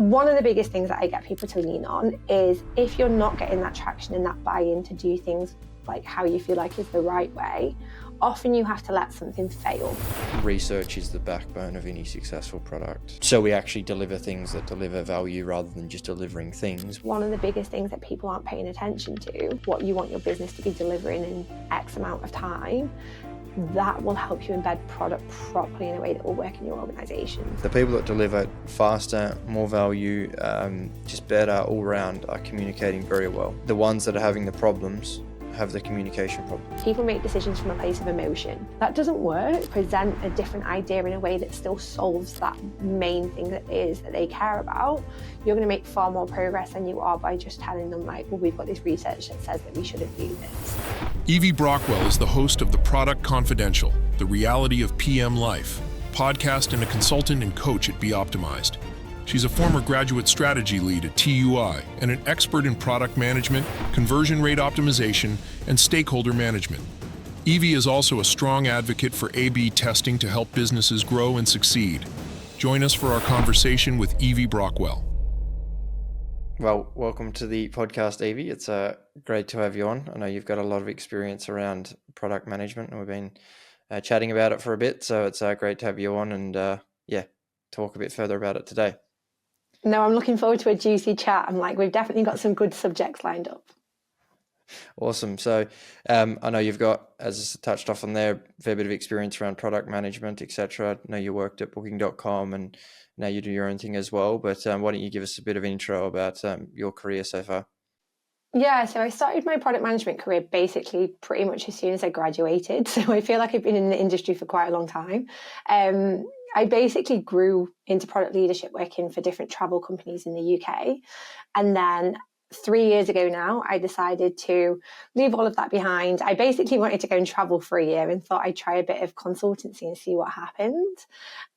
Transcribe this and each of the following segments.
One of the biggest things that I get people to lean on is if you're not getting that traction and that buy-in to do things like how you feel like is the right way, often you have to let something fail. Research is the backbone of any successful product. So we actually deliver things that deliver value rather than just delivering things. One of the biggest things that people aren't paying attention to, what you want your business to be delivering in X amount of time, that will help you embed product properly in a way that will work in your organisation. The people that deliver faster, more value, just better all round are communicating very well. The ones that are having the problems have the communication problem. People make decisions from a place of emotion. That doesn't work. Present a different idea in a way that still solves that main thing that is that they care about. You're going to make far more progress than you are by just telling them like, well, we've got this research that says that we shouldn't do this. Evie Brockwell is the host of The Product Confidential, the reality of PM life, podcast and a consultant and coach at Be Optimized. She's a former graduate strategy lead at TUI and an expert in product management, conversion rate optimization, and stakeholder management. Evie is also a strong advocate for A/B testing to help businesses grow and succeed. Join us for our conversation with Evie Brockwell. Well, welcome to the podcast, Evie. It's great to have you on. I know you've got a lot of experience around product management, and we've been chatting about it for a bit, so it's great to have you on and talk a bit further about it today. No, I'm looking forward to a juicy chat. I'm like, we've definitely got some good subjects lined up. Awesome. So I know you've got, as touched off on there, a fair bit of experience around product management, etc. I know you worked at booking.com and now you do your own thing as well. But why don't you give us a bit of intro about your career so far? Yeah, so I started my product management career basically pretty much as soon as I graduated. So I feel like I've been in the industry for quite a long time. I basically grew into product leadership working for different travel companies in the UK. And then 3 years ago now, I decided to leave all of that behind. I basically wanted to go and travel for a year and thought I'd try a bit of consultancy and see what happened.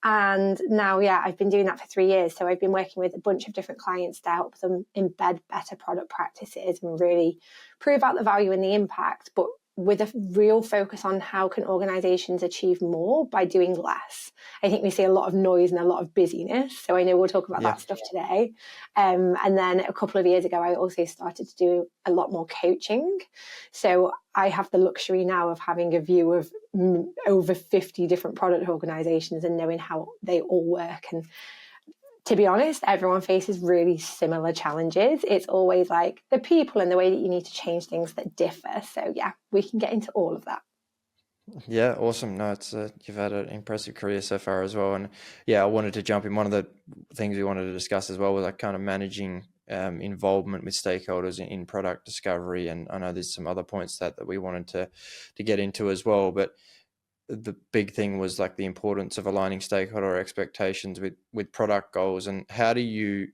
And now, I've been doing that for 3 years. So I've been working with a bunch of different clients to help them embed better product practices and really prove out the value and the impact, but with a real focus on how can organizations achieve more by doing less. I think we see a lot of noise and a lot of busyness. So I know we'll talk about that stuff today. And then a couple of years ago, I also started to do a lot more coaching. So I have the luxury now of having a view of over 50 different product organizations and knowing how they all work. And to be honest, everyone faces really similar challenges. It's always like the people and the way that you need to change things that differ. So we can get into all of that. Yeah, awesome. No, it's you've had an impressive career so far as well. And I wanted to jump in. One of the things we wanted to discuss as well was like kind of managing involvement with stakeholders in product discovery. And I know there's some other points that we wanted to get into as well. But the big thing was like the importance of aligning stakeholder expectations with product goals. And how do you,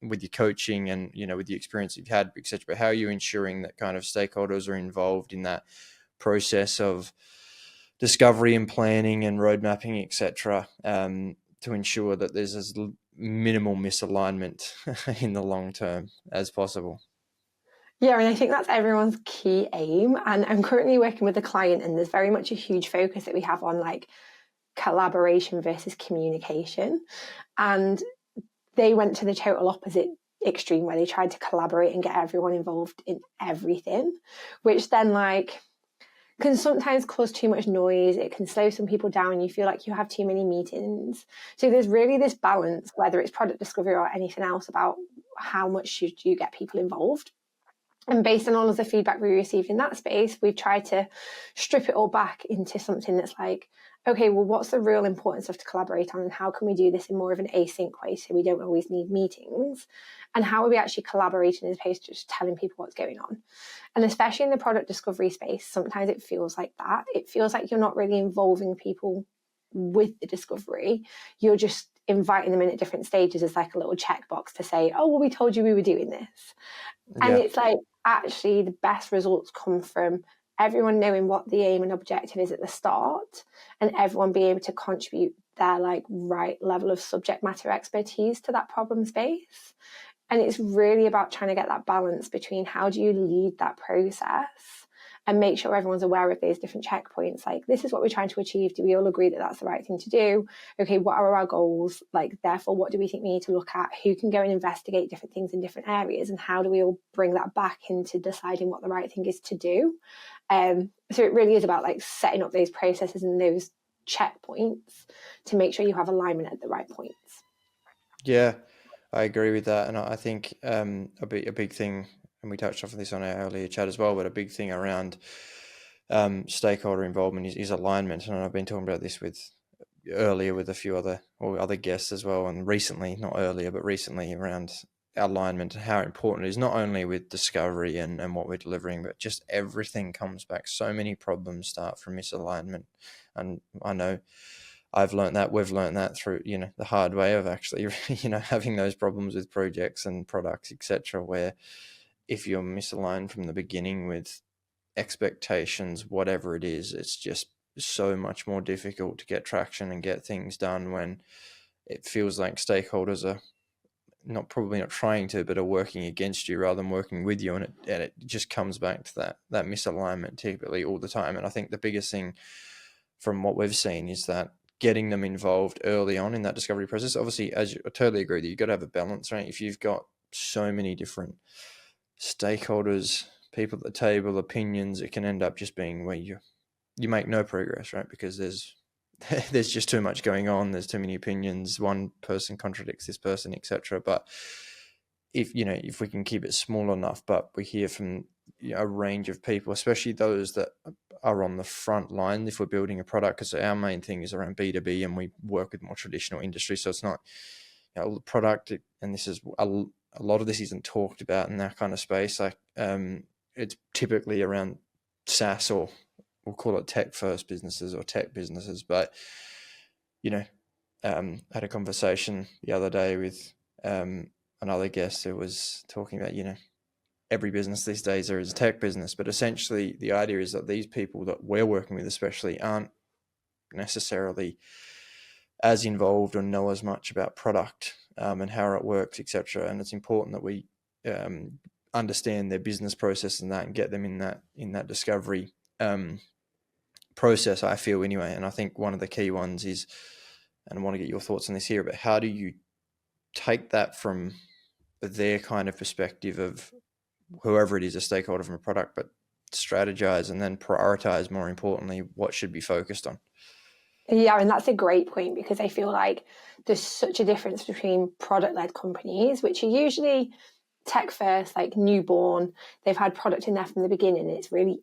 with your coaching and, with the experience you've had, et cetera, but how are you ensuring that kind of stakeholders are involved in that process of discovery and planning and road mapping, et cetera, to ensure that there's as minimal misalignment in the long term as possible? Yeah, and I think that's everyone's key aim. And I'm currently working with a client, and there's very much a huge focus that we have on like collaboration versus communication. And they went to the total opposite extreme where they tried to collaborate and get everyone involved in everything, which then can sometimes cause too much noise. It can slow some people down. You feel like you have too many meetings. So there's really this balance, whether it's product discovery or anything else, about how much should you get people involved. And based on all of the feedback we received in that space, we've tried to strip it all back into something that's like, okay, well, what's the real importance of to collaborate on, and how can we do this in more of an async way so we don't always need meetings? And how are we actually collaborating as opposed to just telling people what's going on? And especially in the product discovery space, sometimes it feels like that. It feels like you're not really involving people with the discovery. You're just inviting them in at different stages as like a little checkbox to say, oh, well, we told you we were doing this. And it's like, actually, the best results come from everyone knowing what the aim and objective is at the start, and everyone being able to contribute their right level of subject matter expertise to that problem space. And it's really about trying to get that balance between how do you lead that process and make sure everyone's aware of those different checkpoints. Like, this is what we're trying to achieve. Do we all agree that that's the right thing to do? Okay, what are our goals? Like, therefore, what do we think we need to look at? Who can go and investigate different things in different areas? And how do we all bring that back into deciding what the right thing is to do? So it really is about like setting up those processes and those checkpoints to make sure you have alignment at the right points. Yeah, I agree with that. And I think a big thing, and we touched on this on our earlier chat as well, but a big thing around stakeholder involvement is alignment. And I've been talking about this earlier with a few other guests as well, and recently, not earlier, but recently, around alignment and how important it is, not only with discovery and what we're delivering, but just everything comes back. So many problems start from misalignment. And I know we've learned that through, the hard way of actually, having those problems with projects and products, etc., where if you're misaligned from the beginning with expectations, whatever it is, it's just so much more difficult to get traction and get things done when it feels like stakeholders are probably not trying to, but are working against you rather than working with you. And it just comes back to that misalignment typically all the time. And I think the biggest thing from what we've seen is that getting them involved early on in that discovery process. Obviously, I totally agree that you've got to have a balance, right? If you've got so many different stakeholders, people at the table, opinions, it can end up just being where you make no progress, right? Because there's just too much going on. There's too many opinions. One person contradicts this person, etc. But if we can keep it small enough, but we hear from a range of people, especially those that are on the front line if we're building a product, because our main thing is around B2B and we work with more traditional industry. So it's not the product, and this is a lot of this isn't talked about in that kind of space. Like it's typically around SaaS, or we'll call it tech first businesses or tech businesses. But I had a conversation the other day with another guest who was talking about every business these days is a tech business, but essentially the idea is that these people that we're working with especially aren't necessarily as involved or know as much about product and how it works, etc. And it's important that we understand their business process and get them in that discovery process, I feel anyway. And I think one of the key ones is, and I want to get your thoughts on this here, but how do you take that from their kind of perspective of whoever it is, a stakeholder from a product, but strategize and then prioritize, more importantly, what should be focused on? Yeah, and that's a great point, because I feel like there's such a difference between product-led companies, which are usually tech first, like newborn. They've had product in there from the beginning. It's really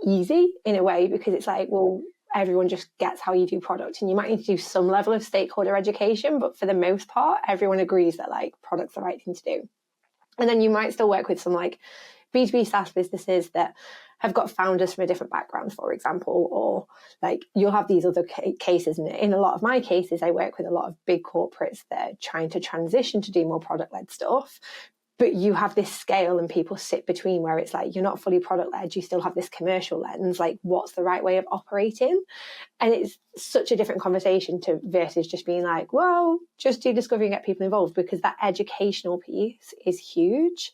easy in a way, because it's like, well, everyone just gets how you do product, and you might need to do some level of stakeholder education, but for the most part, everyone agrees that like product's the right thing to do. And then you might still work with some like B2B SaaS businesses that have got founders from a different background, for example, or like you'll have these other cases. And in a lot of my cases, I work with a lot of big corporates that are trying to transition to do more product-led stuff. But you have this scale and people sit between where it's like, you're not fully product-led, you still have this commercial lens, like what's the right way of operating? And it's such a different conversation versus just being like, well, just do discovery and get people involved, because that educational piece is huge.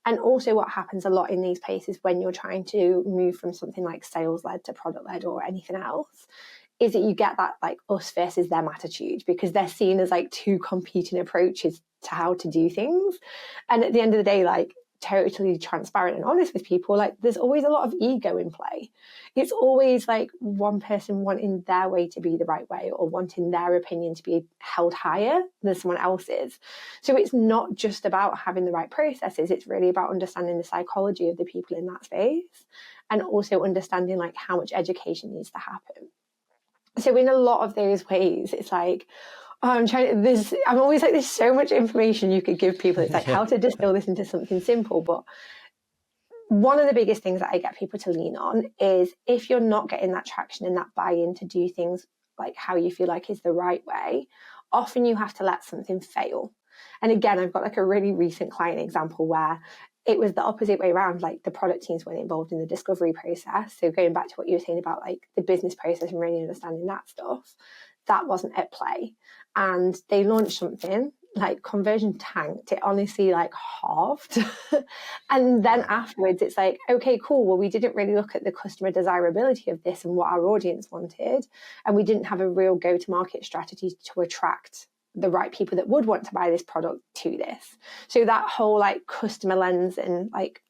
And also what happens a lot in these places when you're trying to move from something like sales-led to product-led or anything else is that you get that like us versus them attitude, because they're seen as like two competing approaches to how to do things. And at the end of the day, like totally transparent and honest with people, like there's always a lot of ego in play. It's always like one person wanting their way to be the right way, or wanting their opinion to be held higher than someone else's. So it's not just about having the right processes, it's really about understanding the psychology of the people in that space, and also understanding like how much education needs to happen. So in a lot of those ways, it's like, I'm always like, there's so much information you could give people. It's like how to distill this into something simple. But one of the biggest things that I get people to lean on is, if you're not getting that traction and that buy-in to do things like how you feel like is the right way, often you have to let something fail. And again, I've got like a really recent client example where it was the opposite way around. Like the product teams weren't involved in the discovery process. So going back to what you were saying about like the business process and really understanding that stuff, that wasn't at play. And they launched something like conversion tanked. It honestly like halved. And then afterwards it's like, okay, cool, well, we didn't really look at the customer desirability of this and what our audience wanted, and we didn't have a real go-to-market strategy to attract the right people that would want to buy this product to this. So that whole like customer lens and like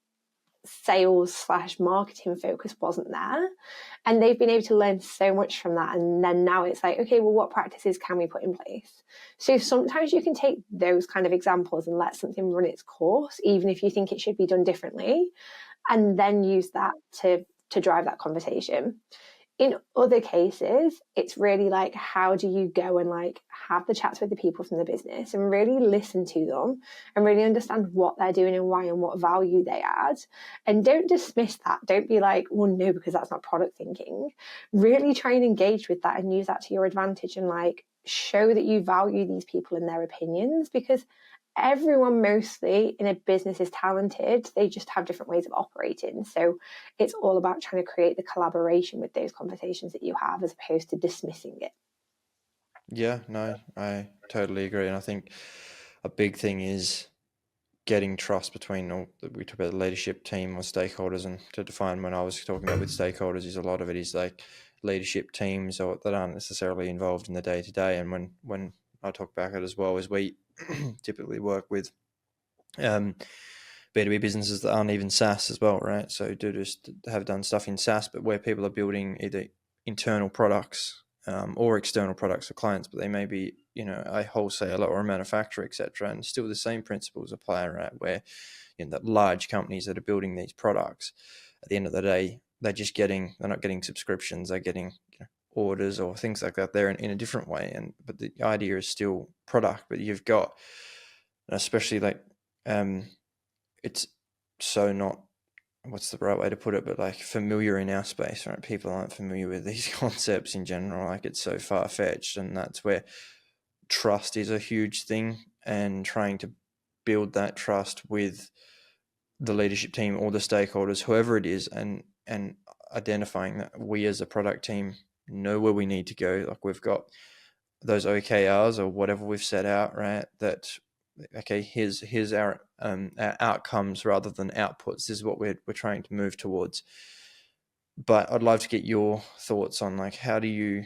sales / marketing focus wasn't there, and they've been able to learn so much from that. And then now it's like, okay, well, what practices can we put in place? So sometimes you can take those kind of examples and let something run its course, even if you think it should be done differently, and then use that to drive that conversation. In other cases, it's really like, how do you go and like have the chats with the people from the business and really listen to them and really understand what they're doing and why and what value they add. And don't dismiss that. Don't be like, well, no, because that's not product thinking. Really try and engage with that and use that to your advantage and like show that you value these people and their opinions, because everyone mostly in a business is talented. They just have different ways of operating. So it's all about trying to create the collaboration with those conversations that you have, as opposed to dismissing it. Yeah, no, I totally agree. And I think a big thing is getting trust between, or we talk about the leadership team or stakeholders, and to define when I was talking about with stakeholders is a lot of it is like leadership teams or that aren't necessarily involved in the day-to-day. And when I talk about it as well, is we typically work with B2B businesses that aren't even SaaS as well, right? So do just have done stuff in SaaS, but where people are building either internal products or external products for clients, but they may be, you know, a wholesaler or a manufacturer, etc. And still the same principles apply, right? Where, you know, that large companies that are building these products, at the end of the day, they're not getting subscriptions, they're getting, you know, orders or things like that there in a different way. But the idea is still product, but you've got, especially like, it's so not, what's the right way to put it, but like familiar in our space, right? People aren't familiar with these concepts in general. Like it's so far-fetched, and that's where trust is a huge thing, and trying to build that trust with the leadership team or the stakeholders, whoever it is, and identifying that we as a product team know where we need to go. Like we've got those OKRs or whatever we've set out, right? That, okay, here's our outcomes rather than outputs. This is what we're trying to move towards. But I'd love to get your thoughts on like, how do you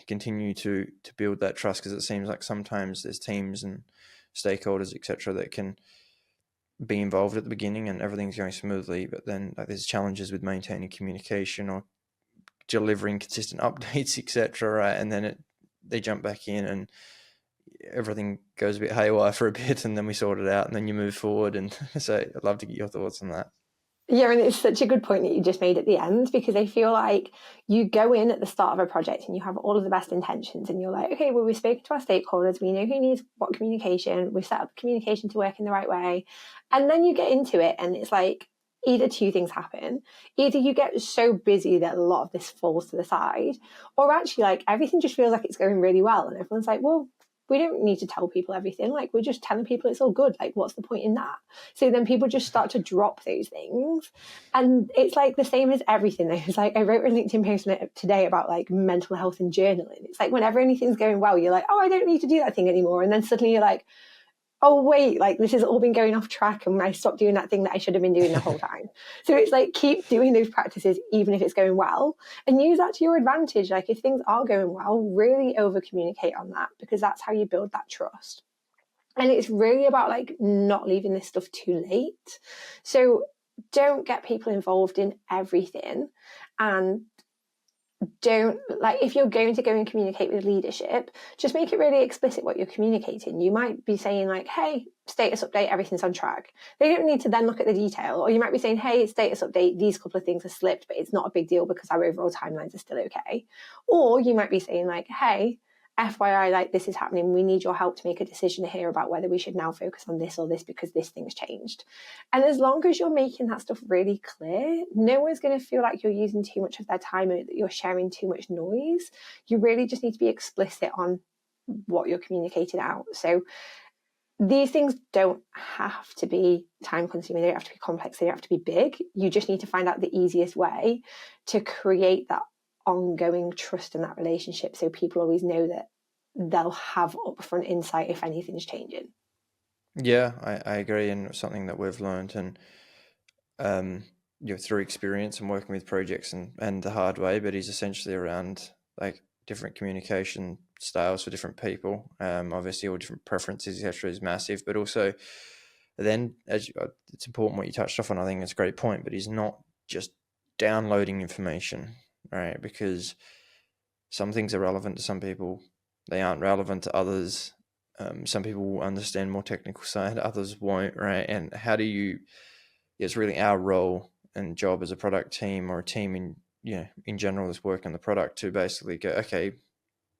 continue to build that trust? Because it seems like sometimes there's teams and stakeholders, etc., that can be involved at the beginning and everything's going smoothly, but then like there's challenges with maintaining communication or delivering consistent updates, etc., right? And then they jump back in and everything goes a bit haywire for a bit, and then we sort it out and then you move forward. And so I'd love to get your thoughts on that. Yeah, and it's such a good point that you just made at the end, because I feel like you go in at the start of a project and you have all of the best intentions and you're like, okay, well, we've spoken to our stakeholders, we know who needs what communication, we've set up communication to work in the right way. And then you get into it and it's like, either two things happen. Either you get so busy that a lot of this falls to the side, or actually like everything just feels like it's going really well. And everyone's like, well, we don't need to tell people everything. Like we're just telling people it's all good. Like what's the point in that? So then people just start to drop those things. And it's like the same as everything. It's like I wrote a LinkedIn post today about like mental health and journaling. It's like whenever anything's going well, you're like, oh, I don't need to do that thing anymore. And then suddenly you're like, oh, wait, like this has all been going off track and I stopped doing that thing that I should have been doing the whole time. So it's like, keep doing those practices, even if it's going well, and use that to your advantage. Like if things are going well, really over communicate on that, because that's how you build that trust. And it's really about like not leaving this stuff too late. So don't get people involved in everything, and don't, like, if you're going to go and communicate with leadership, just make it really explicit what you're communicating. You might be saying like, hey, status update, everything's on track. They don't need to then look at the detail. Or you might be saying, hey, status update, these couple of things are slipped, but it's not a big deal because our overall timelines are still okay. Or you might be saying like, hey, FYI, like this is happening. We need your help to make a decision here about whether we should now focus on this or this because this thing's changed. And as long as you're making that stuff really clear, no one's going to feel like you're using too much of their time or that you're sharing too much noise. You really just need to be explicit on what you're communicating out. So these things don't have to be time consuming. They don't have to be complex. They don't have to be big. You just need to find out the easiest way to create that ongoing trust in that relationship, so people always know that they'll have upfront insight if anything's changing. Yeah, I agree, and something that we've learned, and through experience and working with projects and the hard way, but is essentially around like different communication styles for different people. Obviously, all different preferences, etc., is massive, but also then it's important what you touched off on. I think it's a great point, but is not just downloading information, right? Because some things are relevant to some people, they aren't relevant to others. Some people will understand more technical side, others won't, right? And how do you? It's really our role and job as a product team or a team in general that's working on the product to basically go, okay,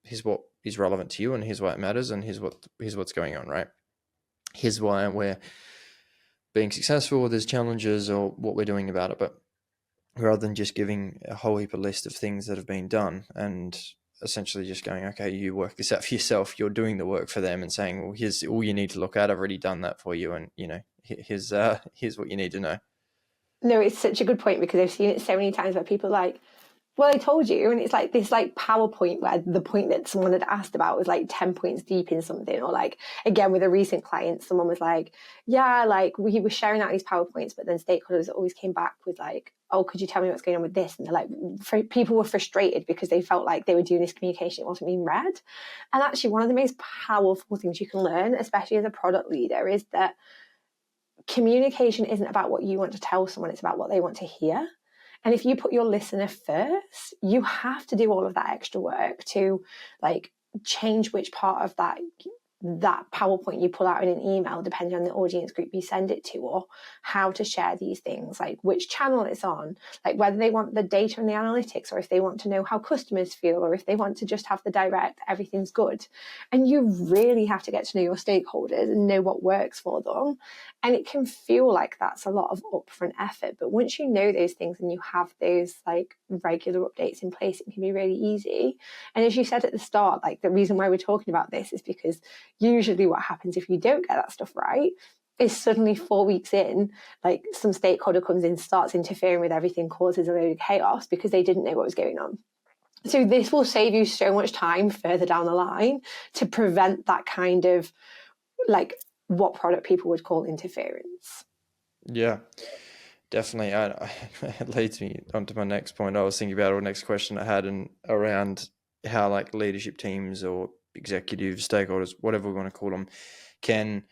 here's what is relevant to you, and here's why it matters, and here's what's going on, right? Here's why we're being successful. There's challenges or what we're doing about it, but rather than just giving a whole heap of list of things that have been done and essentially just going, okay, you work this out for yourself, you're doing the work for them and saying, well, here's all you need to look at. I've already done that for you. And, here's what you need to know. No, it's such a good point, because I've seen it so many times where people are like, well, I told you. And it's like this like PowerPoint where the point that someone had asked about was like 10 points deep in something. Or like, again, with a recent client, someone was like, yeah, like we were sharing out these PowerPoints, but then stakeholders always came back with like, oh, could you tell me what's going on with this? And they're like, people were frustrated because they felt like they were doing this communication, it wasn't being read. And actually, one of the most powerful things you can learn, especially as a product leader, is that communication isn't about what you want to tell someone, it's about what they want to hear. And if you put your listener first, you have to do all of that extra work to like change which part of that PowerPoint you pull out in an email, depending on the audience group you send it to, or how to share these things, like which channel it's on, like whether they want the data and the analytics, or if they want to know how customers feel, or if they want to just have the direct, everything's good. And you really have to get to know your stakeholders and know what works for them. And it can feel like that's a lot of upfront effort. But once you know those things and you have those like regular updates in place, it can be really easy. And as you said at the start, like the reason why we're talking about this is because usually what happens if you don't get that stuff right is suddenly 4 weeks in, like some stakeholder comes in, starts interfering with everything, causes a load of chaos because they didn't know what was going on. So this will save you so much time further down the line to prevent that kind of like what product people would call interference. Yeah, definitely. It leads me on to my next point. I was thinking about, or next question I had, and around how like leadership teams or executives, stakeholders, whatever we want to call them, can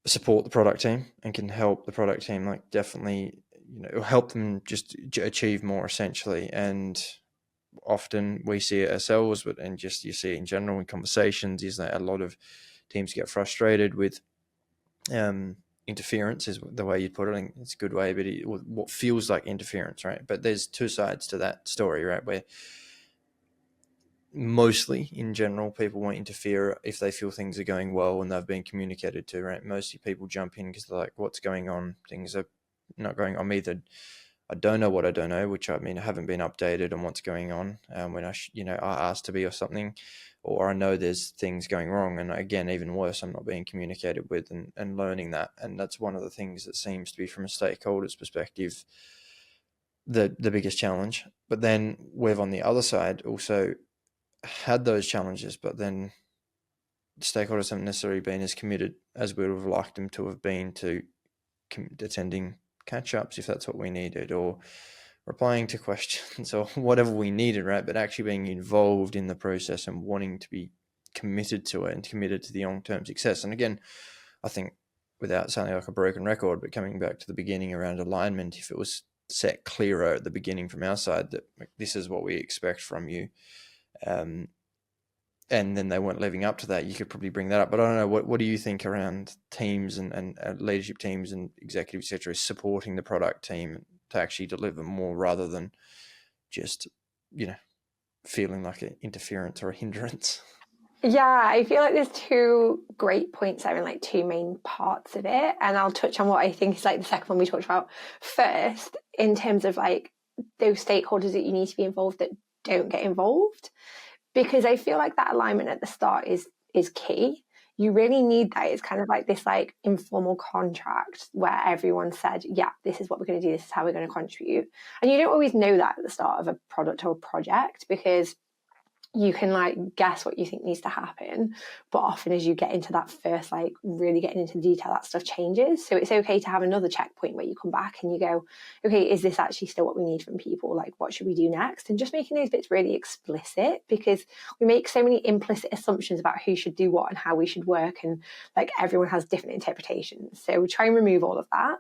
support the product team and can help the product team, like definitely, help them just achieve more essentially. And often we see it ourselves, and just you see it in general in conversations, is that a lot of teams get frustrated with interference, is the way you'd put it. I think it's a good way, but what feels like interference, right? But there's two sides to that story, right? Where mostly in general, people won't interfere if they feel things are going well and they've been communicated to, right? Mostly people jump in because they're like, what's going on? Things are not going on. Either I don't know what I don't know, which I mean, I haven't been updated on what's going on when I asked to be or something, or I know there's things going wrong. And again, even worse, I'm not being communicated with and learning that. And that's one of the things that seems to be, from a stakeholder's perspective, the biggest challenge. But then we've on the other side also had those challenges, but then stakeholders haven't necessarily been as committed as we would have liked them to have been to attending catch-ups if that's what we needed, or replying to questions or whatever we needed, right? But actually being involved in the process and wanting to be committed to it and committed to the long-term success. And again, I think, without sounding like a broken record, but coming back to the beginning around alignment, if it was set clearer at the beginning from our side that this is what we expect from you, and then they weren't living up to that, you could probably bring that up. But I don't know, what do you think around teams and leadership teams and executives, et cetera, supporting the product team to actually deliver more rather than just, feeling like an interference or a hindrance? Yeah, I feel like there's two great points there, and like two main parts of it. And I'll touch on what I think is like the second one we talked about first, in terms of like those stakeholders that you need to be involved that don't get involved. Because I feel like that alignment at the start is key. You really need that. It's kind of like this like informal contract where everyone said, yeah, this is what we're going to do. This is how we're going to contribute. And you don't always know that at the start of a product or a project, because you can like guess what you think needs to happen, but often as you get into that first, like really getting into the detail, that stuff changes. So it's okay to have another checkpoint where you come back and you go, okay, is this actually still what we need from people? Like, what should we do next? And just making those bits really explicit, because we make so many implicit assumptions about who should do what and how we should work, and like everyone has different interpretations. So we try and remove all of that.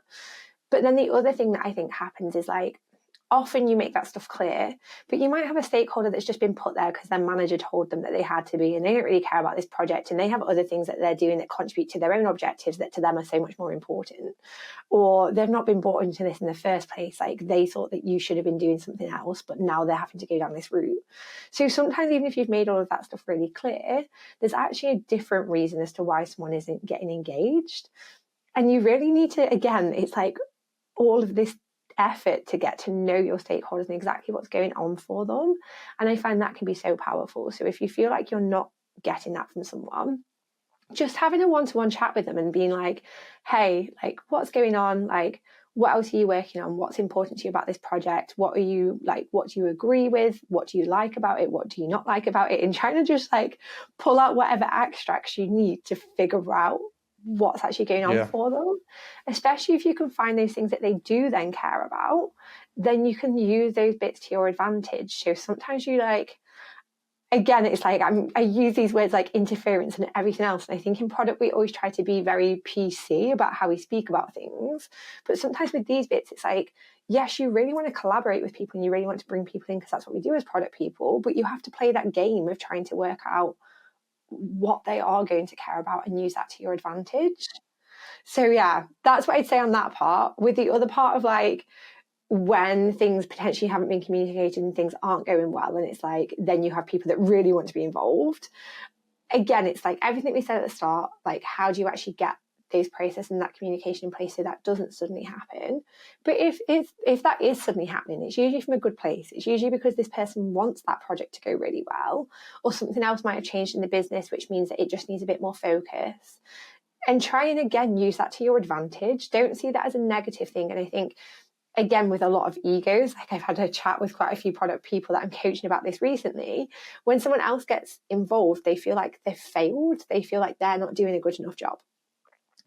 But then the other thing that I think happens is like, often you make that stuff clear, but you might have a stakeholder that's just been put there because their manager told them that they had to be, and they don't really care about this project, and they have other things that they're doing that contribute to their own objectives that to them are so much more important. Or they've not been brought into this in the first place. Like, they thought that you should have been doing something else, but now they're having to go down this route. So sometimes, even if you've made all of that stuff really clear, there's actually a different reason as to why someone isn't getting engaged. And you really need to, again, it's like all of this effort to get to know your stakeholders and exactly what's going on for them. And I find that can be so powerful. So if you feel like you're not getting that from someone, just having a one-to-one chat with them and being like, hey, like, what's going on? Like, what else are you working on? What's important to you about this project? What are you like, what do you agree with? What do you like about it? What do you not like about it? And trying to just like pull out whatever extracts you need to figure out what's actually going on for them, especially if you can find those things that they do then care about, then you can use those bits to your advantage. So sometimes you like, again, it's like I use these words like interference and everything else. And I think in product, we always try to be very PC about how we speak about things. But sometimes with these bits, it's like, yes, you really want to collaborate with people and you really want to bring people in because that's what we do as product people. But you have to play that game of trying to work out what they are going to care about and use that to your advantage. So yeah, that's what I'd say on that part. With the other part of like, when things potentially haven't been communicated and things aren't going well, and it's like, then you have people that really want to be involved. Again, it's like everything we said at the start, like, how do you actually get those processes and that communication in place so that doesn't suddenly happen? But if that is suddenly happening, it's usually from a good place. It's usually because this person wants that project to go really well, or something else might have changed in the business, which means that it just needs a bit more focus. And try and again use that to your advantage. Don't see that as a negative thing. And I think, again, with a lot of egos, like I've had a chat with quite a few product people that I'm coaching about this recently, when someone else gets involved, they feel like they've failed. They feel like they're not doing a good enough job.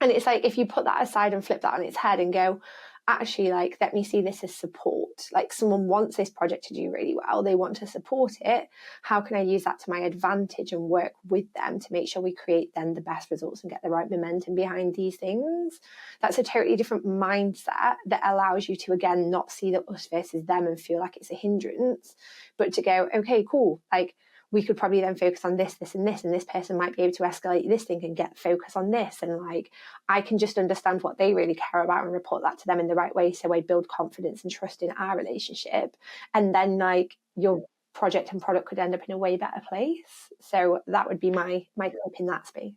And it's like, if you put that aside and flip that on its head and go, actually, like, let me see this as support. Like, someone wants this project to do really well. They want to support it. How can I use that to my advantage and work with them to make sure we create then the best results and get the right momentum behind these things? That's a totally different mindset that allows you to, again, not see the us versus them and feel like it's a hindrance, but to go, okay, cool. Like, we could probably then focus on this, this, and this, and this person might be able to escalate this thing and get focus on this. And like, I can just understand what they really care about and report that to them in the right way. So I build confidence and trust in our relationship. And then like your project and product could end up in a way better place. So that would be my hope in that space.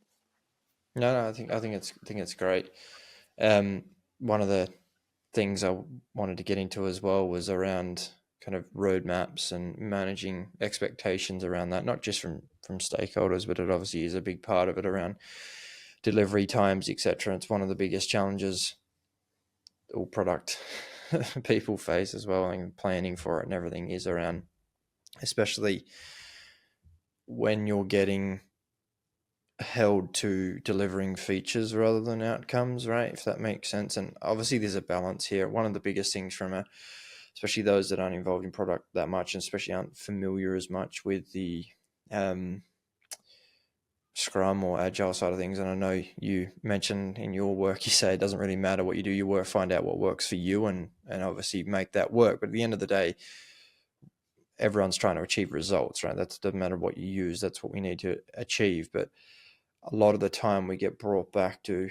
No, I think it's great. One of the things I wanted to get into as well was around kind of roadmaps and managing expectations around that, not just from stakeholders, but it obviously is a big part of it around delivery times, etc. It's one of the biggest challenges all product people face as well, and planning for it and everything is around, especially when you're getting held to delivering features rather than outcomes, right? If that makes sense. And obviously there's a balance here. One of the biggest things from especially those that aren't involved in product that much, and especially aren't familiar as much with the Scrum or Agile side of things. And I know you mentioned in your work, you say it doesn't really matter what you do, you work, find out what works for you and obviously make that work. But at the end of the day, everyone's trying to achieve results, right? That doesn't matter what you use, that's what we need to achieve. But a lot of the time we get brought back to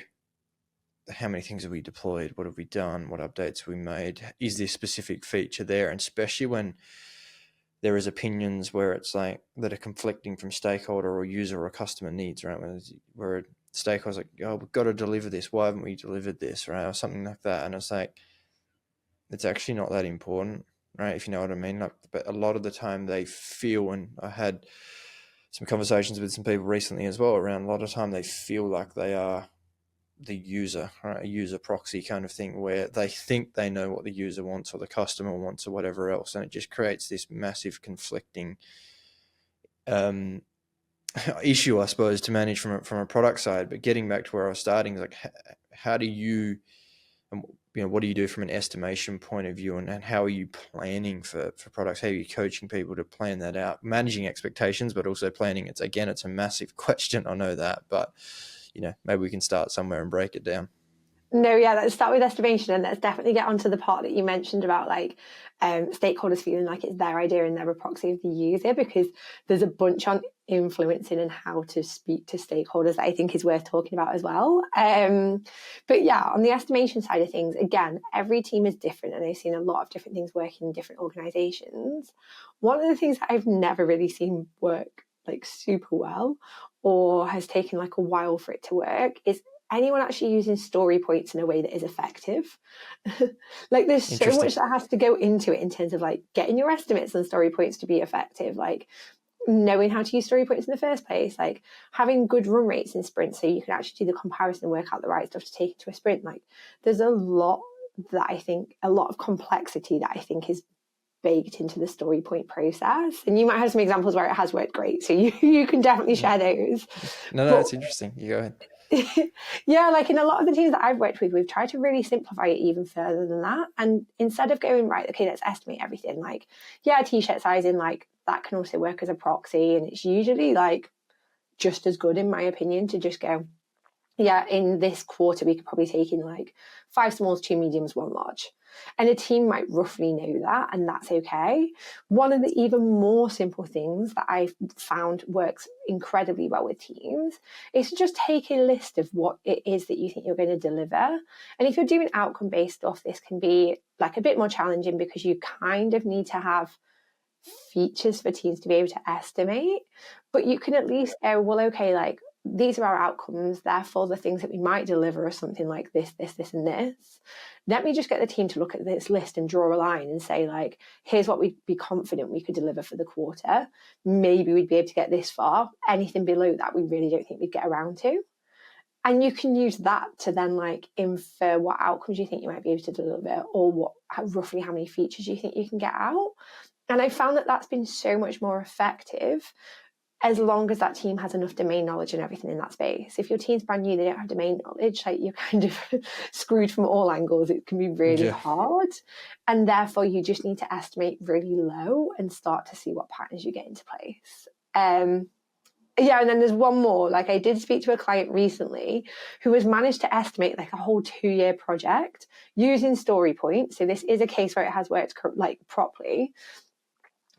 how many things have we deployed? What have we done? What updates have we made? Is this specific feature there? And especially when there is opinions where it's like that are conflicting from stakeholder or user or customer needs, right? Where stakeholders like, oh, we've got to deliver this. Why haven't we delivered this, right? Or something like that. And it's like, it's actually not that important, right? If you know what I mean. Like, but a lot of the time they feel, and I had some conversations with some people recently as well around, a lot of time they feel like they are the user, right? A user proxy kind of thing, where they think they know what the user wants or the customer wants or whatever else. And it just creates this massive conflicting issue, I suppose, to manage from a product side. But getting back to where I was starting, is like, how do you, what do you do from an estimation point of view, and how are you planning for products? How are you coaching people to plan that out, managing expectations, but also planning? It's a massive question. I know that, but maybe we can start somewhere and break it down. No, yeah, let's start with estimation, and let's definitely get onto the part that you mentioned about like stakeholders feeling like it's their idea and they're a proxy of the user, because there's a bunch on influencing and how to speak to stakeholders that I think is worth talking about as well. But yeah, on the estimation side of things, again, every team is different, and I've seen a lot of different things working in different organizations. One of the things that I've never really seen work like super well, or has taken like a while for it to work, is anyone actually using story points in a way that is effective. Like there's so much that has to go into it in terms of like getting your estimates and story points to be effective, like knowing how to use story points in the first place, like having good run rates in sprints so you can actually do the comparison and work out the right stuff to take into a sprint. Like there's a lot of complexity that I think is baked into the story point process, and you might have some examples where it has worked great, so you can definitely share those. No, it's interesting. You go ahead. Yeah, like in a lot of the teams that I've worked with, we've tried to really simplify it even further than that. And instead of going, right, okay, let's estimate everything, like, yeah, t-shirt sizing, like that can also work as a proxy. And it's usually like just as good, in my opinion, to just go, yeah, in this quarter, we could probably take in like 5 smalls, 2 mediums, 1 large. And a team might roughly know that, and that's okay. One of the even more simple things that I've found works incredibly well with teams is to just take a list of what it is that you think you're going to deliver. And if you're doing outcome-based stuff, this can be like a bit more challenging, because you kind of need to have features for teams to be able to estimate. But you can at least go, well, okay, like these are our outcomes, therefore the things that we might deliver are something like this, this, this, and this. Let me just get the team to look at this list and draw a line and say, like, here's what we'd be confident we could deliver for the quarter. Maybe we'd be able to get this far. Anything below that, we really don't think we'd get around to. And you can use that to then like infer what outcomes you think you might be able to deliver, or roughly how many features you think you can get out. And I found that that's been so much more effective as long as that team has enough domain knowledge and everything in that space. If your team's brand new, they don't have domain knowledge, like you're kind of screwed from all angles. It can be really hard. And therefore you just need to estimate really low and start to see what patterns you get into place. Yeah, and then there's one more. Like I did speak to a client recently who has managed to estimate like a whole 2-year project using story points. So this is a case where it has worked like properly.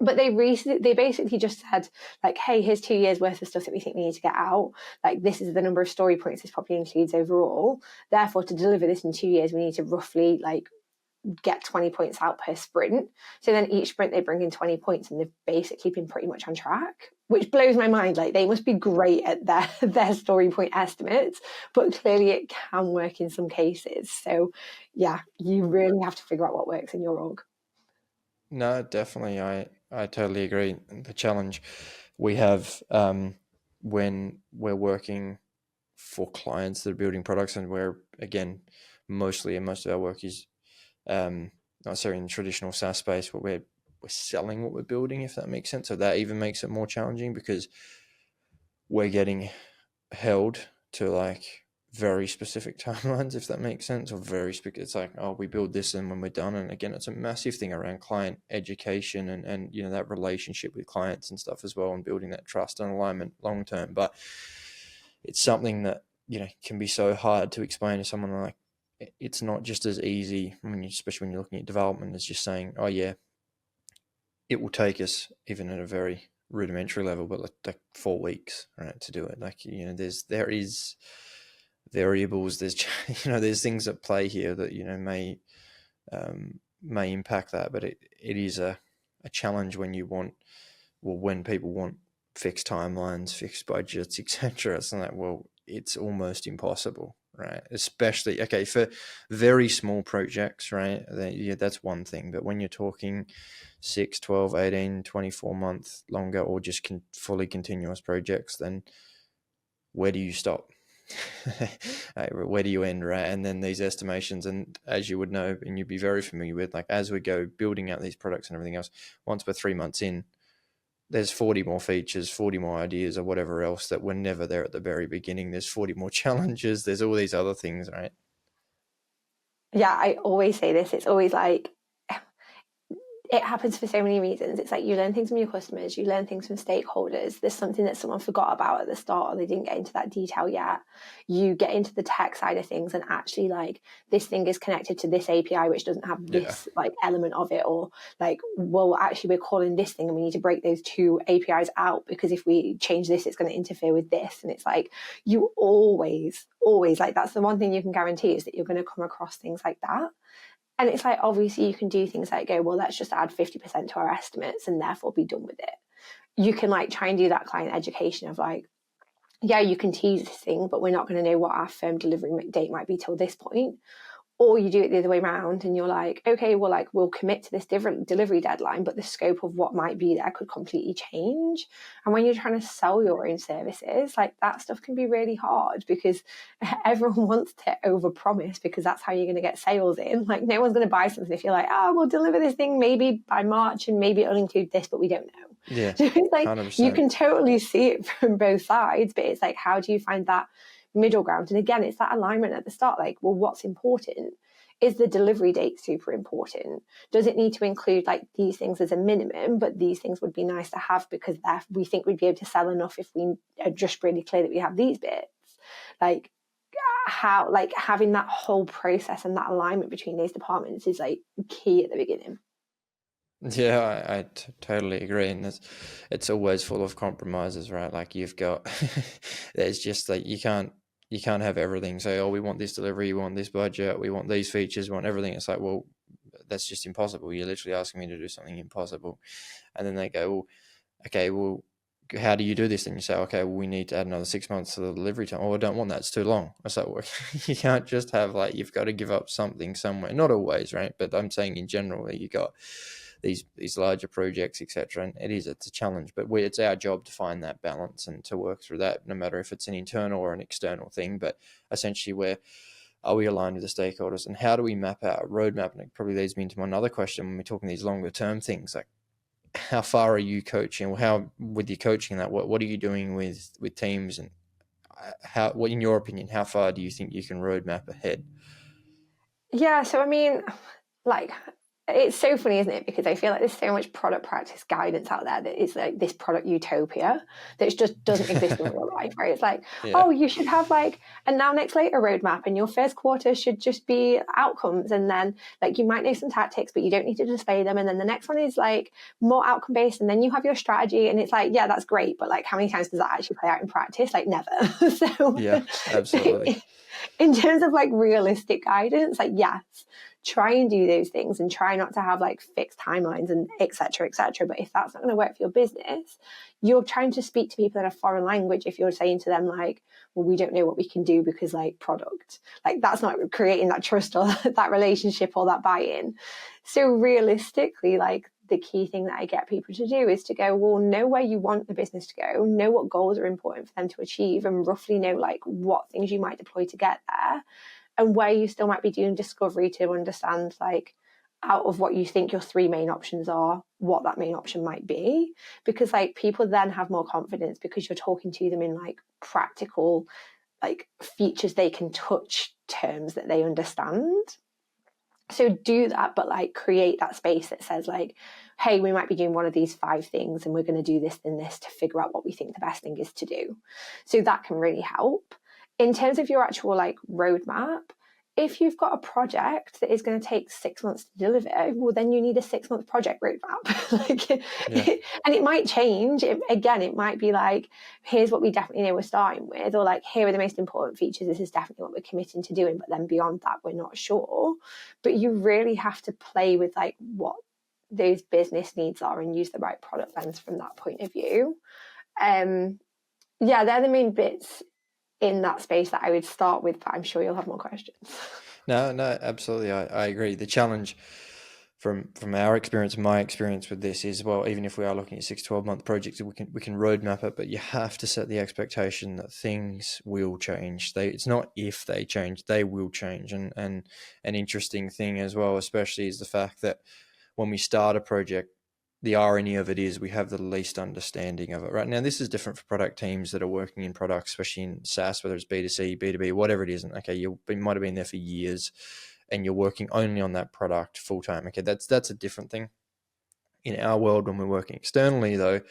But they basically just said, like, hey, here's 2 years worth of stuff that we think we need to get out. Like, this is the number of story points this probably includes overall. Therefore, to deliver this in 2 years, we need to roughly, like, get 20 points out per sprint. So then each sprint, they bring in 20 points, and they've basically been pretty much on track, which blows my mind. Like, they must be great at their story point estimates, but clearly it can work in some cases. So, yeah, you really have to figure out what works in your org. No, definitely. I totally agree. The challenge we have when we're working for clients that are building products, and where, again, most of our work is not necessarily in the traditional SaaS space, but we're selling what we're building, if that makes sense. So that even makes it more challenging, because we're getting held to like very specific timelines, if that makes sense, or it's like, oh, we build this and when we're done. And again, it's a massive thing around client education and that relationship with clients and stuff as well, and building that trust and alignment long term. But it's something that can be so hard to explain to someone. Like, it's not just as easy especially when you're looking at development, as just saying, oh yeah, it will take us, even at a very rudimentary level, but like 4 weeks, right, to do it. Like, there is variables, there's things at play here that may impact that, but it is a challenge when when people want fixed timelines, fixed budgets, etc. It's like, well, it's almost impossible, right? Especially for very small projects, right? That's one thing, but when you're talking 6, 12, 18, 24 months longer, or just fully continuous projects, then where do you stop? Where do you end, right? And then these estimations, and as you would know, and you'd be very familiar with, like, as we go building out these products and everything else, once we're 3 months in, there's 40 more features, 40 more ideas or whatever else that were never there at the very beginning. There's 40 more challenges. There's all these other things, right? Yeah, I always say this. It's always like, it happens for so many reasons. It's like you learn things from your customers, you learn things from stakeholders. There's something that someone forgot about at the start, or they didn't get into that detail yet. You get into the tech side of things, and actually, like, this thing is connected to this API, which doesn't have this like element of it, or like, well, actually, we're calling this thing, and we need to break those two APIs out because if we change this, it's going to interfere with this. And it's like you always, like, that's the one thing you can guarantee is that you're going to come across things like that. And it's like, obviously, you can do things like go, well, let's just add 50% to our estimates and therefore be done with it. You can like try and do that client education of like, yeah, you can tease this thing, but we're not going to know what our firm delivery date might be till this point. Or you do it the other way around and you're like, okay, well, like, we'll commit to this different delivery deadline, but the scope of what might be there could completely change. And when you're trying to sell your own services, like, that stuff can be really hard because everyone wants to overpromise because that's how you're going to get sales in. Like, no one's going to buy something if you're like, oh, we'll deliver this thing maybe by March and maybe it'll include this, but we don't know. Yeah, so it's like 100%. You can totally see it from both sides, but it's like, how do you find that middle ground? And again, it's that alignment at the start. Like, well, what's important? Is the delivery date super important? Does it need to include like these things as a minimum, but these things would be nice to have because we think we'd be able to sell enough if we are just really clear that we have these bits? Like, how, like, having that whole process and that alignment between those departments is like key at the beginning. Yeah, I totally agree. And it's always full of compromises, right? Like, you've got, there's just like, you can't have everything. Say, oh, we want this delivery, we want this budget, we want these features, we want everything. It's like, well, that's just impossible. You're literally asking me to do something impossible. And then they go, well, okay, well, how do you do this? And you say, okay, well, we need to add another 6 months to the delivery time. Oh, I don't want that. It's too long. It's like, well, you can't just have like, you've got to give up something somewhere. Not always, right? But I'm saying in general, you got these larger projects, etc. And it's a challenge, but it's our job to find that balance and to work through that, no matter if it's an internal or an external thing. But essentially, where are we aligned with the stakeholders, and how do we map out a roadmap? And it probably leads me into my other question when we're talking these longer term things, like how far are you coaching? How with your coaching that what are you doing with teams, and what in your opinion, how far do you think you can roadmap ahead? Yeah, so I mean, like, it's so funny, isn't it? Because I feel like there's so much product practice guidance out there that is like this product utopia that just doesn't exist in real life, right? It's like, oh, you should have like a now, next, later roadmap, and your first quarter should just be outcomes. And then like you might know some tactics, but you don't need to display them. And then the next one is like more outcome based. And then you have your strategy. And it's like, yeah, that's great. But like, how many times does that actually play out in practice? Like, never. So yeah, absolutely. In terms of like realistic guidance, like, yes, try and do those things and try not to have like fixed timelines and et cetera, et cetera. But if that's not going to work for your business, you're trying to speak to people in a foreign language. If you're saying to them like, well, we don't know what we can do because like product, like that's not creating that trust or that relationship or that buy-in. So realistically, like the key thing that I get people to do is to go, well, know where you want the business to go, know what goals are important for them to achieve, and roughly know like what things you might deploy to get there, and where you still might be doing discovery to understand like out of what you think your three main options are, what that main option might be. Because like people then have more confidence because you're talking to them in like practical like features they can touch, terms that they understand. So do that, but like create that space that says like, hey, we might be doing one of these 5 things and we're going to do this and this to figure out what we think the best thing is to do. So that can really help. In terms of your actual like roadmap, if you've got a project that is going to take 6 months to deliver, well, then you need a 6-month project roadmap. And it might change. It might be like, here's what we definitely know we're starting with, or like, here are the most important features. This is definitely what we're committing to doing. But then beyond that, we're not sure. But you really have to play with like what those business needs are and use the right product lens from that point of view. They're the main bits in that space that I would start with, but I'm sure you'll have more questions. No, absolutely. I agree. The challenge from our experience, my experience with this is, well, even if we are looking at 6-12 month projects, we can roadmap it, but you have to set the expectation that things will change. It's not if they change, they will change. And an interesting thing as well, especially, is the fact that when we start a project, the irony of it is we have the least understanding of it right now. This is different for product teams that are working in products, especially in SaaS, whether it's B2C, B2B, whatever it is. And okay, you might have been there for years and you're working only on that product full time. Okay, that's a different thing. In our world, when we're working externally though,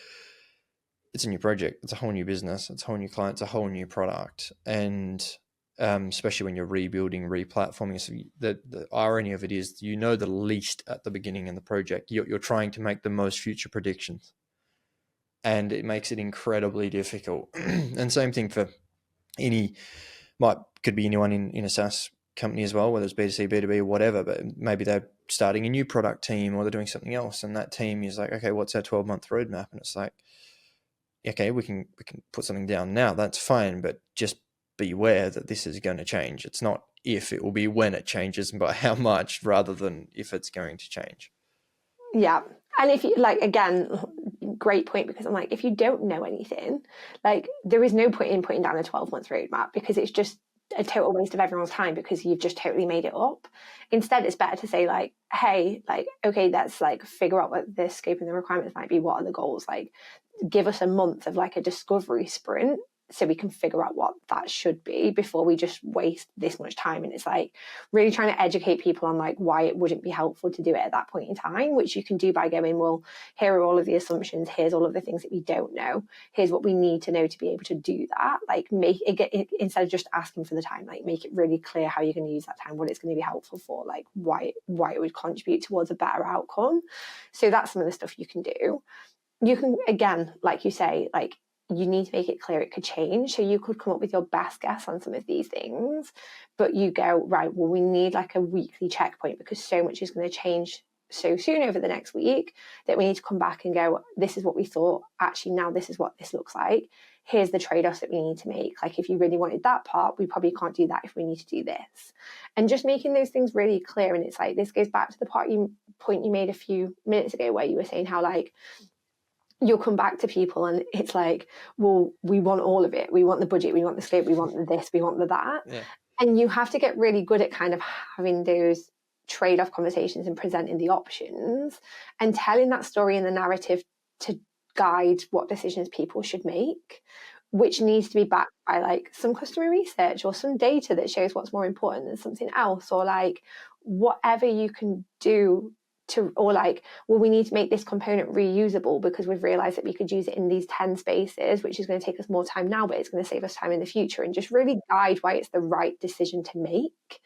it's a new project, it's a whole new business, it's a whole new client, it's a whole new product. And especially when you're rebuilding, replatforming. So the irony of it is, the least at the beginning in the project. You're trying to make the most future predictions, and it makes it incredibly difficult. And same thing for could be anyone in a SaaS company as well, whether it's B2C, B2B, whatever. But maybe they're starting a new product team or they're doing something else, and that team is like, okay, what's our 12-month roadmap? And it's like, okay, we can put something down now. That's fine, but just beware that this is going to change. It's not if, it will be when it changes and by how much, rather than if it's going to change. Yeah. And if you again, great point, because I'm like, if you don't know anything, there is no point in putting down a 12-month roadmap, because it's just a total waste of everyone's time, because you've just totally made it up. Instead, it's better to say hey, okay, let's figure out what the scope and the requirements might be. What are the goals? Give us a month of a discovery sprint, so we can figure out what that should be before we just waste this much time. And it's really trying to educate people on why it wouldn't be helpful to do it at that point in time, which you can do by going, well, here are all of the assumptions, here's all of the things that we don't know, here's what we need to know to be able to do that. Make it, instead of just asking for the time, make it really clear how you're going to use that time, what it's going to be helpful for, why it would contribute towards a better outcome. So that's some of the stuff you can do. You can, again, like you say, you need to make it clear it could change. So you could come up with your best guess on some of these things, but you go, right, well, we need a weekly checkpoint, because so much is going to change so soon over the next week that we need to come back and go, this is what we thought. Actually, now this is what this looks like. Here's the trade-offs that we need to make. If you really wanted that part, we probably can't do that if we need to do this. And just making those things really clear. And it's this goes back to the point you made a few minutes ago, where you were saying how you'll come back to people and it's well, we want all of it. We want the budget, we want the scope, we want the this, we want the that. Yeah. And you have to get really good at kind of having those trade-off conversations and presenting the options and telling that story in the narrative to guide what decisions people should make, which needs to be backed by some customer research or some data that shows what's more important than something else, or whatever you can do or well, we need to make this component reusable because we've realized that we could use it in these 10 spaces, which is going to take us more time now, but it's going to save us time in the future, and just really guide why it's the right decision to make.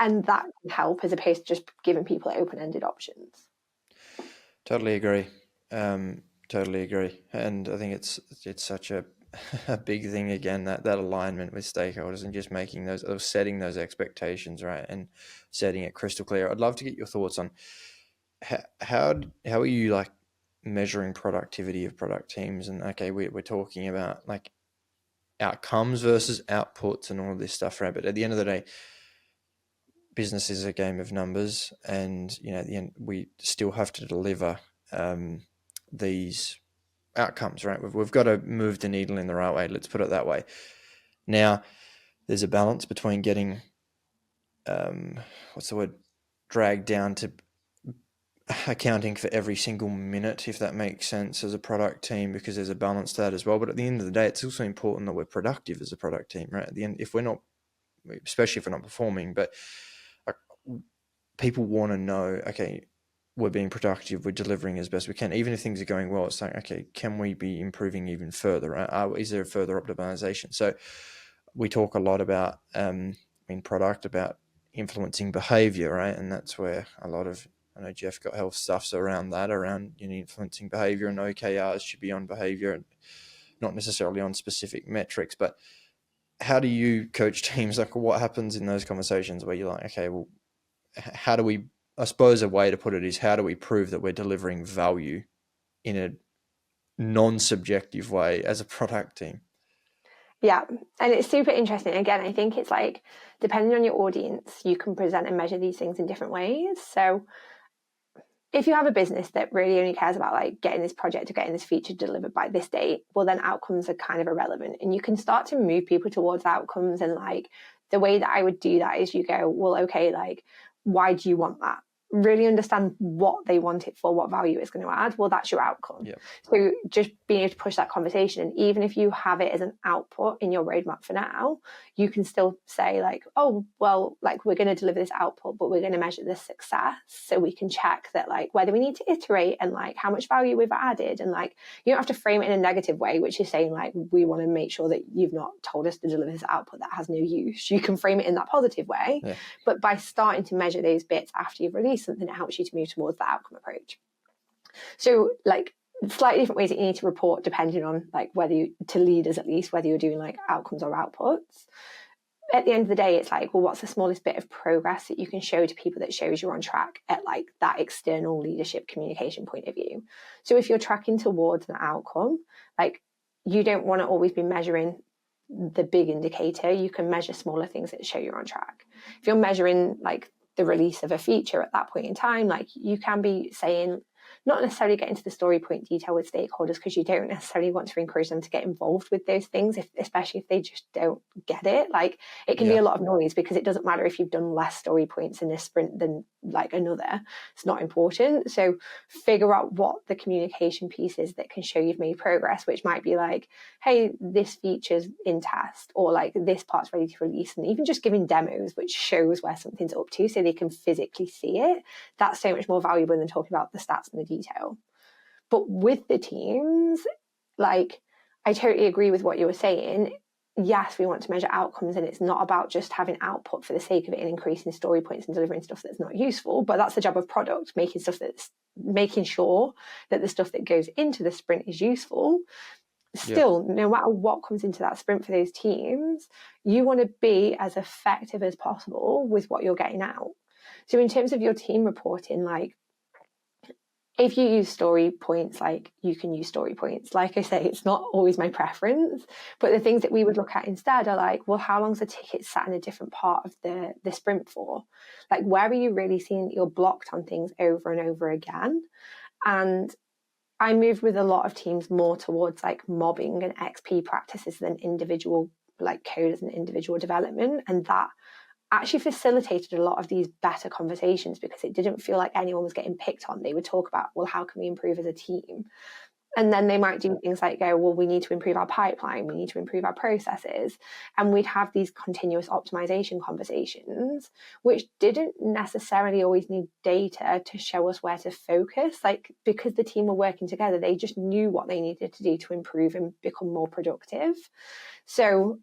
And that can help, as opposed to just giving people open-ended options. Totally agree. Totally agree. And I think it's such a big thing, again, that alignment with stakeholders and just making those, or setting those expectations, right, and setting it crystal clear. I'd love to get your thoughts on how are you measuring productivity of product teams? And okay, we're talking about outcomes versus outputs and all of this stuff, right? But at the end of the day, business is a game of numbers, and at the end we still have to deliver these outcomes, right? We've got to move the needle in the right way. Let's put it that way. Now, there's a balance between getting dragged down to accounting for every single minute, if that makes sense, as a product team, because there's a balance to that as well. But at the end of the day, it's also important that we're productive as a product team, right? At the end, if we're not, especially if we're not performing, but people want to know, okay, we're being productive, we're delivering as best we can. Even if things are going well, it's okay, can we be improving even further, right? Is there further optimization? So we talk a lot about, in product, about influencing behavior, right? And that's where a lot of, I know Jeff got health stuffs around that, around influencing behavior, and OKRs should be on behavior and not necessarily on specific metrics. But how do you coach teams? What happens in those conversations where you're okay, well, how do we, I suppose a way to put it is, how do we prove that we're delivering value in a non-subjective way as a product team? Yeah, and it's super interesting. Again, I think it's depending on your audience, you can present and measure these things in different ways. So if you have a business that really only cares about getting this project or getting this feature delivered by this date, well, then outcomes are kind of irrelevant, and you can start to move people towards outcomes. And the way that I would do that is you go, well, okay, why do you want that? really understand what they want it for, what value it's going to add, well, that's your outcome. Yep. So just being able to push that conversation, and even if you have it as an output in your roadmap for now, you can still say like, oh, well, like we're going to deliver this output, but we're going to measure the success, so we can check that like whether we need to iterate and like how much value we've added. And like, you don't have to frame it in a negative way, which is saying like, we want to make sure that you've not told us to deliver this output that has no use. You can frame it in that positive way, but by starting to measure those bits after you've released something, it helps you to move towards the outcome approach. So like slightly different ways that you need to report depending on like whether you, to leaders at least, whether you're doing like outcomes or outputs. At the end of the day, it's like, well, what's the smallest bit of progress that you can show to people that shows you're on track at like that external leadership communication point of view? So if you're tracking towards an outcome, like you don't want to always be measuring the big indicator. You can measure smaller things that show you're on track. If you're measuring like the release of a feature at that point in time, like you can be saying, not necessarily get into the story point detail with stakeholders, because you don't necessarily want to encourage them to get involved with those things, especially if they just don't get it. Like it can be a lot of noise, because it doesn't matter if you've done less story points in this sprint than like another. It's not important. So figure out what the communication piece is that can show you've made progress, which might be like, hey, this feature's in test, or like this part's ready to release, and even just giving demos which shows where something's up to so they can physically see it. That's so much more valuable than talking about the stats and the detail. But with the teams, like I totally agree with what you were saying. Yes, we want to measure outcomes, and it's not about just having output for the sake of it and increasing story points and delivering stuff that's not useful, but that's the job of product, making sure that the stuff that goes into the sprint is useful. Still, no matter what comes into that sprint for those teams, you want to be as effective as possible with what you're getting out. So in terms of your team reporting, like if you use story points, like you can use story points. Like I say, it's not always my preference, but the things that we would look at instead are like, well, how long's the ticket sat in a different part of the sprint for? Like, where are you really seeing that you're blocked on things over and over again? And I moved with a lot of teams more towards like mobbing and XP practices than individual like coders and individual development. And that actually facilitated a lot of these better conversations, because it didn't feel like anyone was getting picked on. They would talk about, well, how can we improve as a team? And then they might do things like go, well, we need to improve our pipeline, we need to improve our processes. And we'd have these continuous optimization conversations, which didn't necessarily always need data to show us where to focus. Like, because the team were working together, they just knew what they needed to do to improve and become more productive. So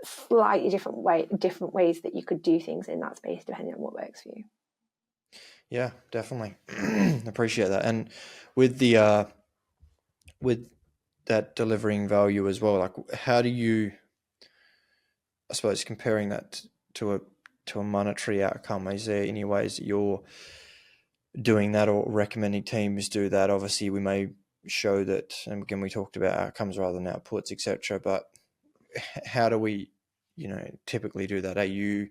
slightly different ways that you could do things in that space depending on what works for you. Yeah, definitely. Appreciate that. And with the with that delivering value as well, like how do you, I suppose, comparing that to a monetary outcome, is there any ways that you're doing that or recommending teams do that? Obviously we may show that, and again we talked about outcomes rather than outputs, etc., but how do we, typically do that? Are you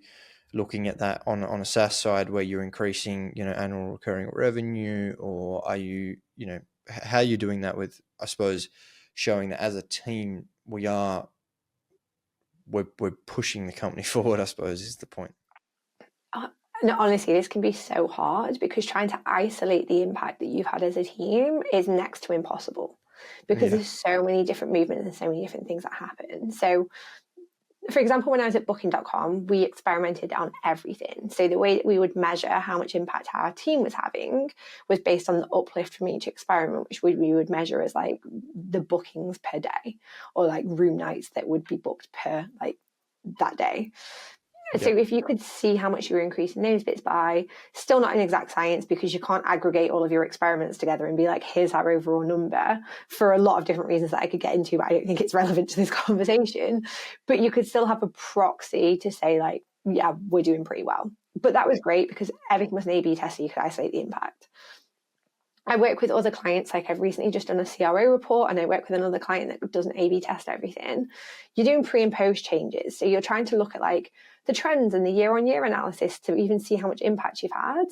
looking at that on a SaaS side where you're increasing, annual recurring revenue, or are you, how are you doing that with, I suppose, showing that as a team we're pushing the company forward, I suppose, is the point. No, honestly, this can be so hard, because trying to isolate the impact that you've had as a team is next to impossible, because there's so many different movements and so many different things that happen. So for example, when I was at booking.com, we experimented on everything. So the way that we would measure how much impact our team was having was based on the uplift from each experiment, which we would measure as like the bookings per day, or like room nights that would be booked per like that day. So if you could see how much you were increasing those bits by, still not an exact science, because you can't aggregate all of your experiments together and be like, here's our overall number, for a lot of different reasons that I could get into, but I don't think it's relevant to this conversation. But you could still have a proxy to say like, yeah, we're doing pretty well. But that was great, because everything was an A/B test, so you could isolate the impact. I work with other clients, like I've recently just done a CRO report, and I work with another client that does an A/B test everything. You're doing pre and post changes. So you're trying to look at like the trends and the year-on-year analysis to even see how much impact you've had.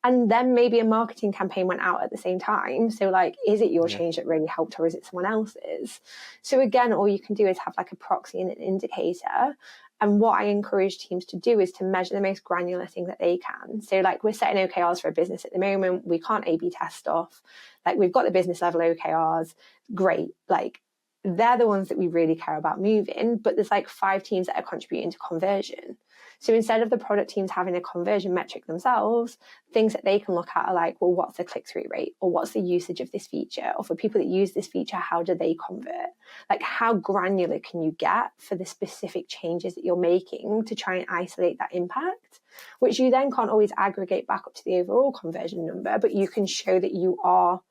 And then maybe a marketing campaign went out at the same time. So like, is it your change that really helped, or is it someone else's? So again, all you can do is have like a proxy and an indicator. And what I encourage teams to do is to measure the most granular thing that they can. So like we're setting OKRs for a business at the moment. We can't A/B test stuff. Like we've got the business level OKRs. Great. Like they're the ones that we really care about moving. But there's like 5 teams that are contributing to conversion. So instead of the product teams having a conversion metric themselves, things that they can look at are like, well, what's the click-through rate? Or what's the usage of this feature? Or for people that use this feature, how do they convert? Like how granular can you get for the specific changes that you're making to try and isolate that impact, which you then can't always aggregate back up to the overall conversion number, but you can show that you are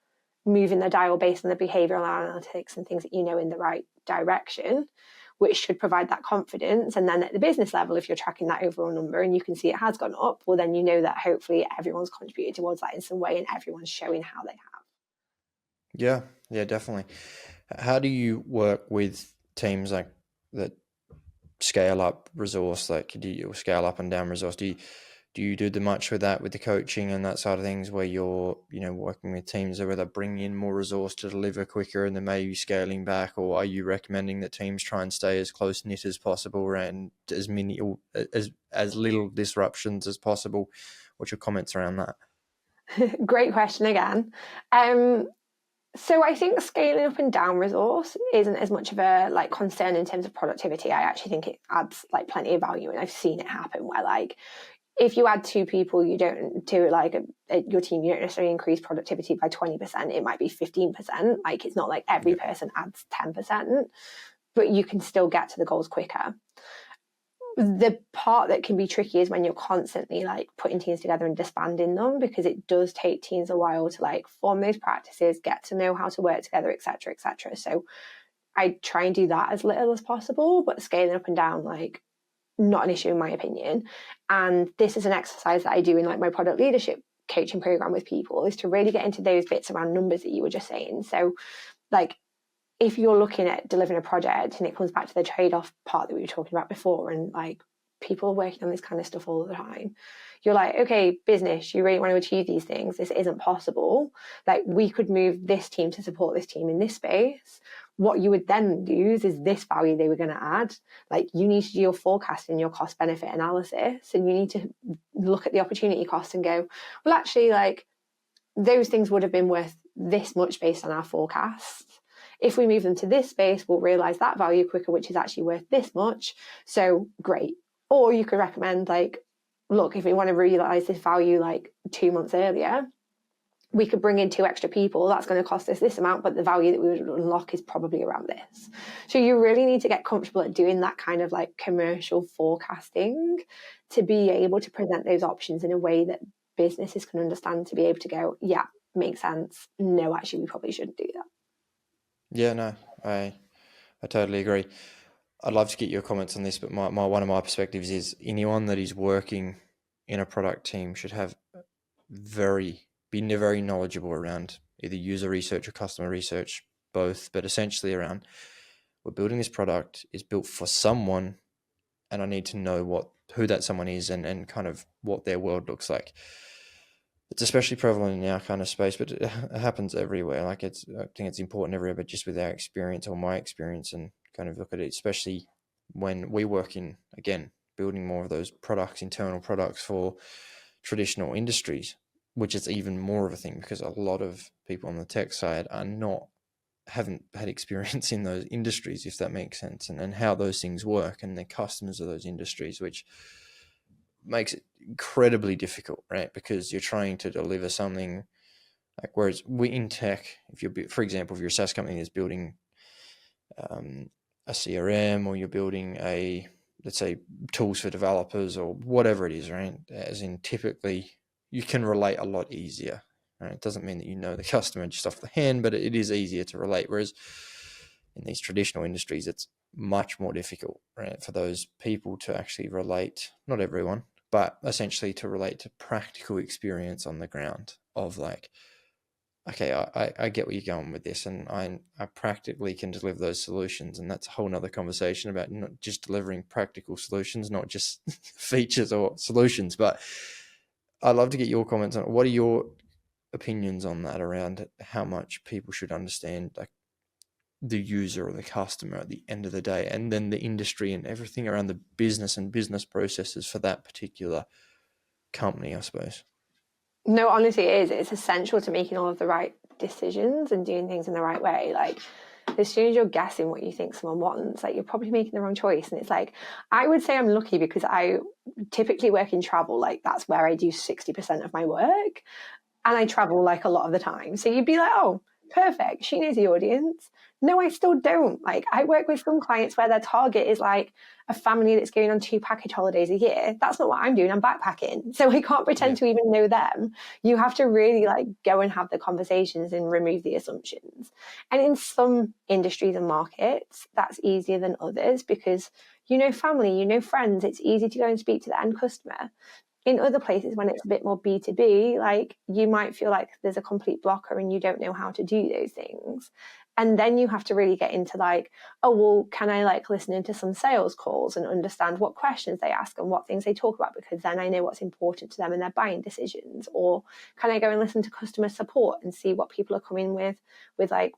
moving the dial based on the behavioral analytics and things that you know in the right direction, which should provide that confidence. And then at the business level, if you're tracking that overall number and you can see it has gone up, well, then you know that hopefully everyone's contributed towards that in some way and everyone's showing how they have. Yeah, definitely. How do you work with teams like that scale up resource? Like, do you scale up and down resource? Do you do much with that, with the coaching and that side of things, where you're, working with teams where they're bringing in more resource to deliver quicker and then maybe scaling back? Or are you recommending that teams try and stay as close knit as possible and as little disruptions as possible? What's your comments around that? Great question again. So I think scaling up and down resource isn't as much of a concern in terms of productivity. I actually think it adds plenty of value, and I've seen it happen where if you add 2 people, you don't to your team, you don't necessarily increase productivity by 20%. It might be 15%. It's not like every person adds 10%, but you can still get to the goals quicker. The part that can be tricky is when you're constantly putting teams together and disbanding them, because it does take teams a while to form those practices, get to know how to work together, etc., etc. So I try and do that as little as possible, but scaling up and down, not an issue in my opinion. And this is an exercise that I do in my product leadership coaching program with people, is to really get into those bits around numbers that you were just saying. So if you're looking at delivering a project, and it comes back to the trade-off part that we were talking about before, and people are working on this kind of stuff all the time, you're okay, business, you really want to achieve these things, this isn't possible, we could move this team to support this team in this space. What you would then lose is this value they were going to add. You need to do your forecasting, your cost benefit analysis, and you need to look at the opportunity cost and go, well, actually, those things would have been worth this much based on our forecasts. If we move them to this space, we'll realize that value quicker, which is actually worth this much. So great. Or you could recommend look, if we want to realize this value 2 months earlier, we could bring in 2 extra people. That's going to cost us this amount, but the value that we would unlock is probably around this. So you really need to get comfortable at doing that kind of commercial forecasting to be able to present those options in a way that businesses can understand, to be able to go, yeah, makes sense. No, actually, we probably shouldn't do that. Yeah, no, I totally agree. I'd love to get your comments on this, but one of my perspectives is anyone that is working in a product team should be very knowledgeable around either user research or customer research, both, but essentially around, we're building this product, it's built for someone, and I need to know who that someone is and kind of what their world looks like. It's especially prevalent in our kind of space, but it happens everywhere. I think it's important everywhere, but just with our experience, or my experience, and kind of look at it, especially when we work in, again, building more of those products, internal products for traditional industries, which is even more of a thing because a lot of people on the tech side haven't had experience in those industries, if that makes sense, and how those things work, and the customers of those industries, which makes it incredibly difficult, right? Because you're trying to deliver something whereas we in tech, for example, if you're a SaaS company that's building a CRM, or you're building let's say tools for developers or whatever it is, right? As in, typically you can relate a lot easier, right? It doesn't mean that you know the customer just off the hand, but it is easier to relate. Whereas in these traditional industries, it's much more difficult, right? For those people to actually relate, not everyone, but essentially to relate to practical experience on the ground of okay, I get where you're going with this, and I practically can deliver those solutions. And that's a whole nother conversation about not just delivering practical solutions, not just features or solutions. But I'd love to get your comments on what are your opinions on that, around how much people should understand the user or the customer at the end of the day, and then the industry and everything around the business and business processes for that particular company, I suppose. No, honestly, it is. It's essential to making all of the right decisions and doing things in the right way. Like, as soon as you're guessing what you think someone wants, like, you're probably making the wrong choice. And it's like, I would say I'm lucky because I typically work in travel. Like, that's where I do 60% of my work. And I travel like a lot of the time. So you'd be like, oh, perfect. She knows the audience. No, I still don't. Like, I work with some clients where their target is like a family that's going on 2 package holidays a year. That's not what I'm doing. I'm backpacking. So I can't pretend to even know them. You have to really like go and have the conversations and remove the assumptions. And in some industries and markets, that's easier than others because you know family, you know friends. It's easy to go and speak to the end customer. In other places, when it's a bit more B2B, like you might feel like there's a complete blocker and you don't know how to do those things. And then you have to really get into like, oh, well, can I like listen into some sales calls and understand what questions they ask and what things they talk about? Because then I know what's important to them in their buying decisions. Or can I go and listen to customer support and see what people are coming with like,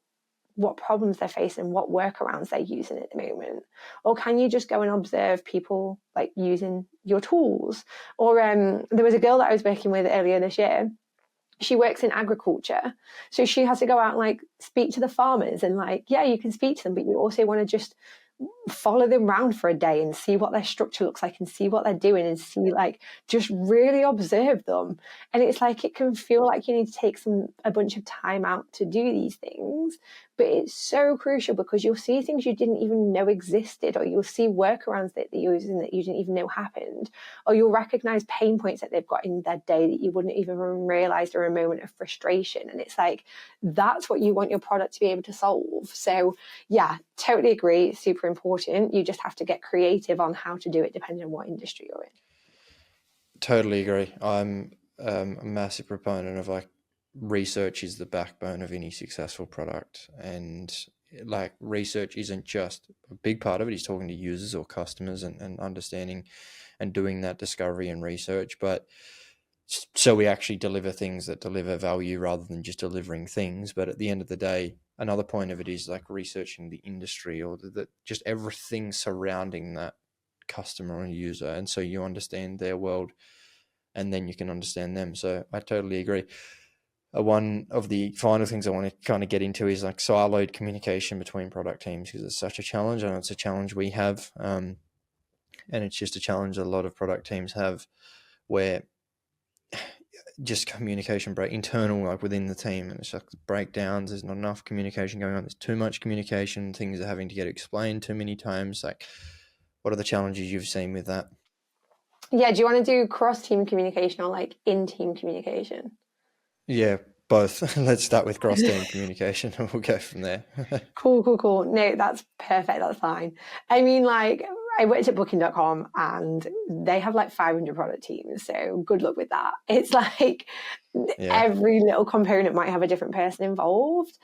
what problems they're facing, what workarounds they're using at the moment? Or can you just go and observe people like using your tools? Or there was a girl that I was working with earlier this year. She works in agriculture. So she has to go out and like speak to the farmers and like, yeah, you can speak to them, but you also want to just follow them around for a day and see what their structure looks like and see what they're doing and see like just really observe them. And it's like it can feel like you need to take a bunch of time out to do these things, but it's so crucial because you'll see things you didn't even know existed, or you'll see workarounds that they're using that you didn't even know happened, or you'll recognize pain points that they've got in their day that you wouldn't even realize are a moment of frustration. And it's like that's what you want your product to be able to solve. So yeah, totally agree. Super important. You just have to get creative on how to do it depending on what industry you're in. Totally agree. I'm a massive proponent of like research is the backbone of any successful product, and like research isn't just a big part of it. Is talking to users or customers and understanding and doing that discovery and research, but so we actually deliver things that deliver value rather than just delivering things. But at the end of the day, another point of it is like researching the industry or just everything surrounding that customer or user. And so you understand their world and then you can understand them. So I totally agree. One of the final things I want to kind of get into is like siloed communication between product teams, because it's such a challenge. I know it's a challenge we have, and it's just a challenge that a lot of product teams have, where just communication break internal, like within the team, and it's like breakdowns. There's not enough communication going on. There's too much communication. Things are having to get explained too many times. Like, what are the challenges you've seen with that? Yeah, do you want to do cross-team communication or like in-team communication? Yeah, both. Let's start with cross-team communication and we'll go from there. Cool. No, that's perfect. That's fine. I mean, like, I worked at booking.com and they have like 500 product teams. So good luck with that. It's like every little component might have a different person involved.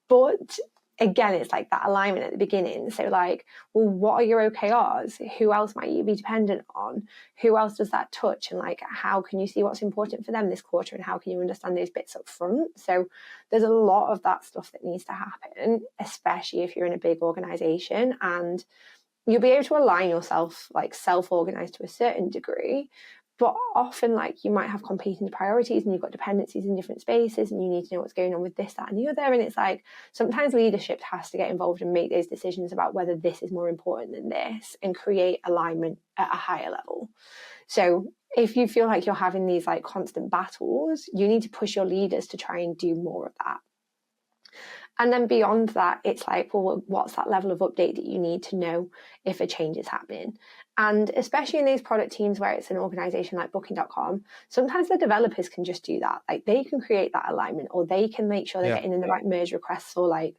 But again, it's like that alignment at the beginning. So like, well, what are your OKRs? Who else might you be dependent on? Who else does that touch? And like, how can you see what's important for them this quarter? And how can you understand those bits up front? So there's a lot of that stuff that needs to happen, especially if you're in a big organization, and you'll be able to align yourself, like self-organize to a certain degree. But often, like, you might have competing priorities and you've got dependencies in different spaces and you need to know what's going on with this, that, and the other. And it's like, sometimes leadership has to get involved and make those decisions about whether this is more important than this and create alignment at a higher level. So if you feel like you're having these like constant battles, you need to push your leaders to try and do more of that. And then beyond that, it's like, well, what's that level of update that you need to know if a change is happening? And especially in these product teams where it's an organization like booking.com, sometimes the developers can just do that. Like, they can create that alignment, or they can make sure they're getting in the right merge requests, or like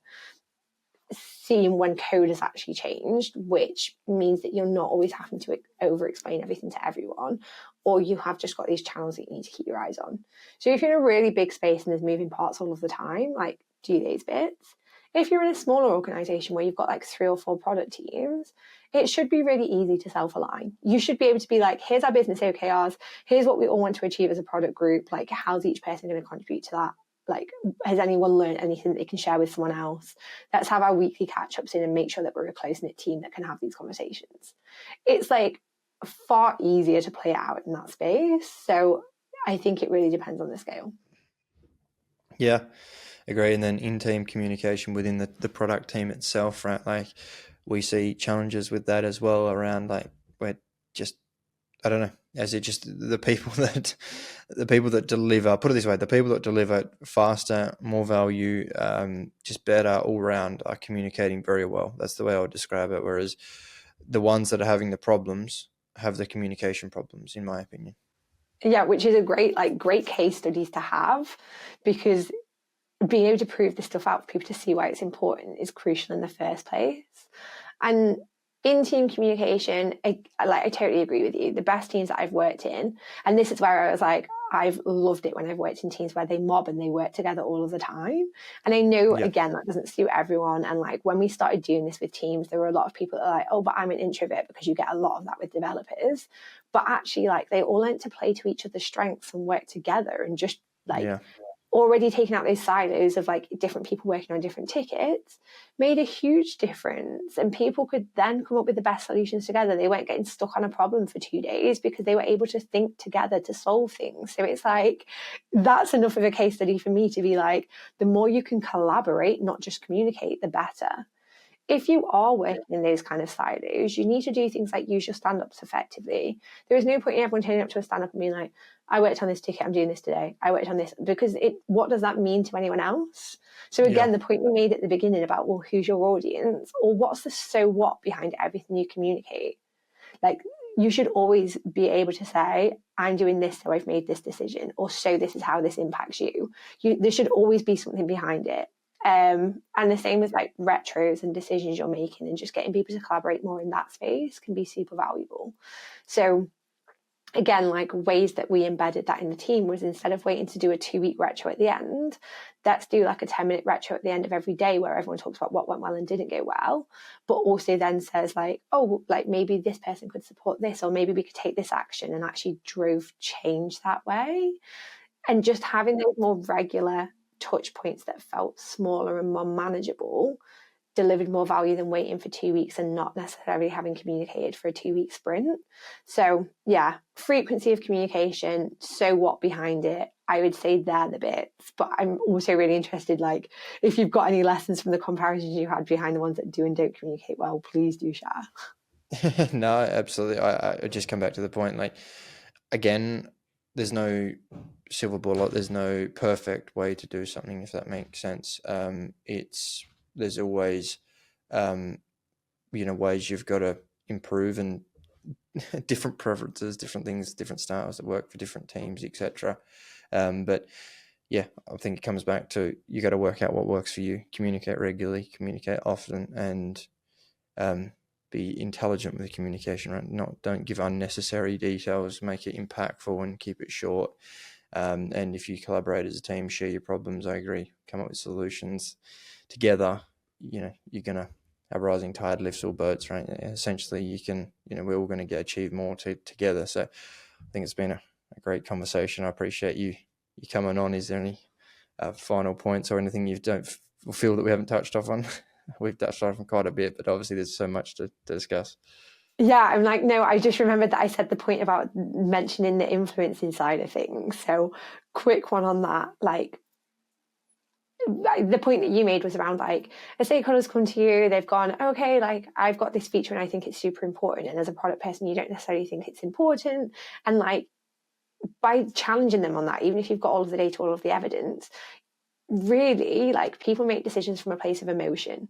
seeing when code has actually changed, which means that you're not always having to over explain everything to everyone, or you have just got these channels that you need to keep your eyes on. So if you're in a really big space and there's moving parts all of the time, like, do these bits. If you're in a smaller organization where you've got like 3 or 4 product teams, it should be really easy to self-align. You should be able to be like, here's our business OKRs, here's what we all want to achieve as a product group, like how's each person going to contribute to that? like, has anyone learned anything that they can share with someone else? Let's have our weekly catch-ups in and make sure that we're a close-knit team that can have these conversations. It's like far easier to play it out in that space. So I think it really depends on the scale. Yeah, agree. And then in-team communication within the product team itself, right? Like we see challenges with that as well around like, we're just, I don't know, as it just the people that deliver, put it this way, the people that deliver faster, more value, just better all around are communicating very well. That's the way I would describe it. Whereas the ones that are having the problems have the communication problems, in my opinion. Yeah, which is a great case studies to have, because being able to prove this stuff out for people to see why it's important is crucial in the first place. And in team communication, I totally agree with you. The best teams that I've worked in, and this is where I was like, I've loved it when I've worked in teams where they mob and they work together all of the time. And I know, again, that doesn't suit everyone. And like when we started doing this with teams, there were a lot of people that are like, oh, but I'm an introvert, because you get a lot of that with developers. But actually, like, they all learned to play to each other's strengths and work together, and just already taking out those silos of like different people working on different tickets made a huge difference. And people could then come up with the best solutions together. They weren't getting stuck on a problem for 2 days because they were able to think together to solve things. So it's like, that's enough of a case study for me to be like, the more you can collaborate, not just communicate, the better. If you are working in those kind of silos, you need to do things like use your stand-ups effectively. There is no point in everyone turning up to a stand-up and being like, I worked on this ticket, I'm doing this today. I worked on this, because what does that mean to anyone else? So again, the point we made at the beginning about, well, who's your audience? Or what's the so what behind everything you communicate? Like, you should always be able to say, I'm doing this, so I've made this decision, or so this is how this impacts you. There should always be something behind it. And the same with like retros and decisions you're making, and just getting people to collaborate more in that space can be super valuable. So again, like ways that we embedded that in the team was, instead of waiting to do a 2-week retro at the end, let's do like a 10-minute retro at the end of every day where everyone talks about what went well and didn't go well, but also then says like, oh, like maybe this person could support this, or maybe we could take this action, and actually drove change that way. And just having those more regular touch points that felt smaller and more manageable delivered more value than waiting for 2 weeks and not necessarily having communicated for a 2-week sprint. So yeah, frequency of communication, so what behind it, I would say they're the bits. But I'm also really interested, like, if you've got any lessons from the comparisons you had behind the ones that do and don't communicate well, please do share. No, absolutely. I just come back to the point, like, again, there's no silver bullet, there's no perfect way to do something, if that makes sense. There's always ways you've got to improve, and different preferences, different things, different styles that work for different teams, etc. But yeah, I think it comes back to, you got to work out what works for you, communicate regularly, communicate often, and be intelligent with the communication, right? Don't give unnecessary details, make it impactful and keep it short. And if you collaborate as a team, share your problems, I agree, come up with solutions together, you're going to, a rising tide lifts all boats, right? Essentially, we're all going to achieve more together. So I think it's been a great conversation. I appreciate you coming on. Is there any final points or anything you don't feel that we haven't touched off on? We've touched on quite a bit, but obviously there's so much to discuss. Yeah, I'm like, no, I just remembered that I said the point about mentioning the influencing side of things. So quick one on that, like, the point that you made was around like, a stakeholder's come to you, they've gone, okay, like, I've got this feature and I think it's super important. And as a product person, you don't necessarily think it's important. And like, by challenging them on that, even if you've got all of the data, all of the evidence, really, like, people make decisions from a place of emotion.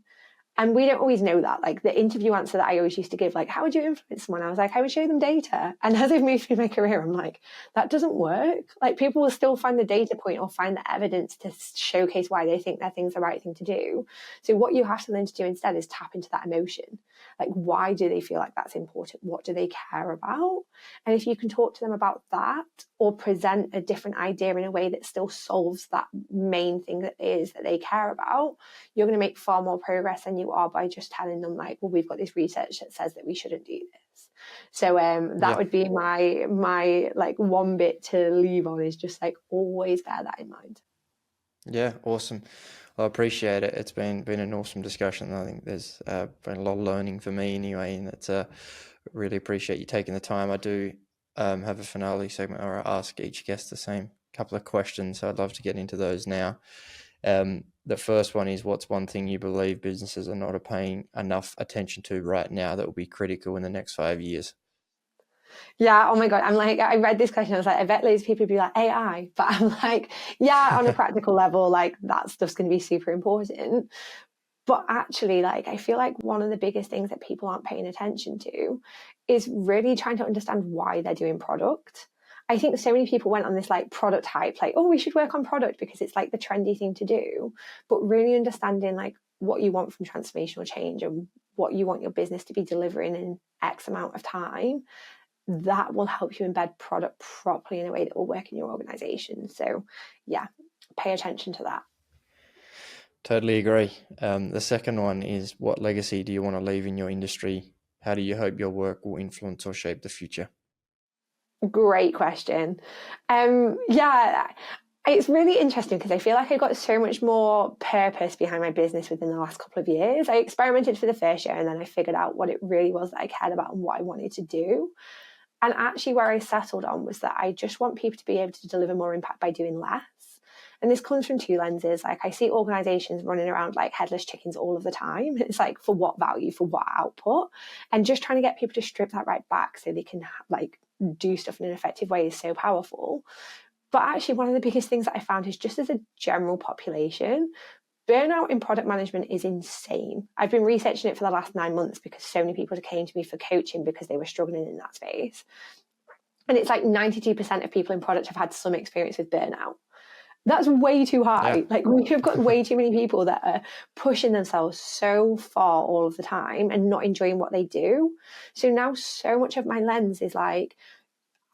And we don't always know that. Like, the interview answer that I always used to give, like, how would you influence someone? I was like, I would show them data. And as I've moved through my career, I'm like, that doesn't work. Like, people will still find the data point or find the evidence to showcase why they think their thing's the right thing to do. So what you have to learn to do instead is tap into that emotion. Like, why do they feel like that's important? What do they care about? And if you can talk to them about that, or present a different idea in a way that still solves that main thing that is that they care about, you're going to make far more progress than you are by just telling them like, well, we've got this research that says that we shouldn't do this. So that would be my like one bit to leave on, is just like, always bear that in mind. Yeah, awesome. I appreciate it. It's been an awesome discussion. I think there's been a lot of learning for me anyway, and it's really appreciate you taking the time. I do have a finale segment where I ask each guest the same couple of questions, so I'd love to get into those now. The first one is, what's one thing you believe businesses are not paying enough attention to right now that will be critical in the next 5 years? Yeah, oh my God. I'm like, I read this question. I was like, I bet loads of people would be like AI, but I'm like, yeah, on a practical level, like that stuff's going to be super important. But actually, like, I feel like one of the biggest things that people aren't paying attention to is really trying to understand why they're doing product. I think so many people went on this like product hype, like, oh, we should work on product because it's like the trendy thing to do. But really understanding like what you want from transformational change and what you want your business to be delivering in X amount of time, that will help you embed product properly in a way that will work in your organization. So yeah, pay attention to that. Totally agree. The second one is, what legacy do you want to leave in your industry? How do you hope your work will influence or shape the future? Great question. Yeah, it's really interesting because I feel like I got so much more purpose behind my business within the last couple of years. I experimented for the first year and then I figured out what it really was that I cared about and what I wanted to do. And actually where I settled on was that I just want people to be able to deliver more impact by doing less. And this comes from two lenses. Like I see organizations running around like headless chickens all of the time. It's like, for what value, for what output? And just trying to get people to strip that right back so they can like do stuff in an effective way is so powerful. But actually one of the biggest things that I found is just as a general population, burnout in product management is insane. I've been researching it for the last 9 months because so many people came to me for coaching because they were struggling in that space. And it's like 92% of people in product have had some experience with burnout. That's way too high. Yeah. Like we've got way too many people that are pushing themselves so far all of the time and not enjoying what they do. So now so much of my lens is like,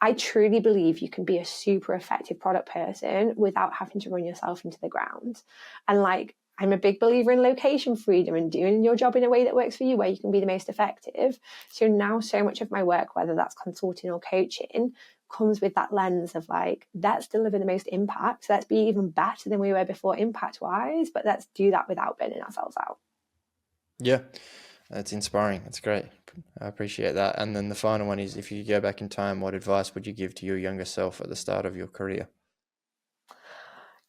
I truly believe you can be a super effective product person without having to run yourself into the ground. And like, I'm a big believer in location freedom and doing your job in a way that works for you, where you can be the most effective. So now so much of my work, whether that's consulting or coaching, comes with that lens of like, let's deliver the most impact. Let's be even better than we were before impact wise, but let's do that without burning ourselves out. Yeah, that's inspiring. That's great. I appreciate that. And then the final one is, if you could go back in time, what advice would you give to your younger self at the start of your career?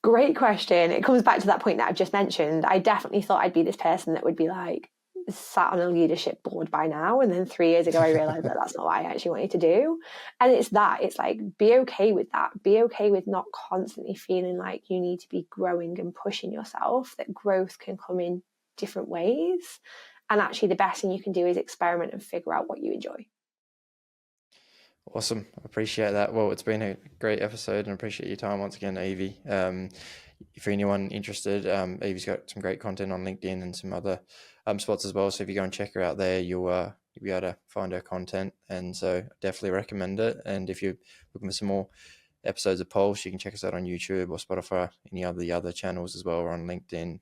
Great question. It comes back to that point that I've just mentioned. I definitely thought I'd be this person that would be like sat on a leadership board by now. And then 3 years ago, I realized that that's not what I actually wanted to do. And it's like, be okay with that. Be okay with not constantly feeling like you need to be growing and pushing yourself, that growth can come in different ways. And actually the best thing you can do is experiment and figure out what you enjoy. Awesome. I appreciate that. Well, it's been a great episode and I appreciate your time once again, Evie. For anyone interested, Evie's got some great content on LinkedIn and some other spots as well. So if you go and check her out there, you'll be able to find her content. And so I definitely recommend it. And if you're looking for some more episodes of Pulse, you can check us out on YouTube or Spotify, any of the other channels as well, or on LinkedIn.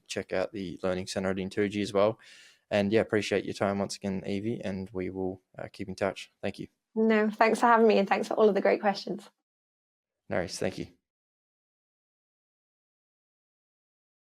Check out the Learning Center at Intuji as well. And yeah, appreciate your time once again, Evie, and we will keep in touch. Thank you. No, thanks for having me and thanks for all of the great questions. No worries. Thank you.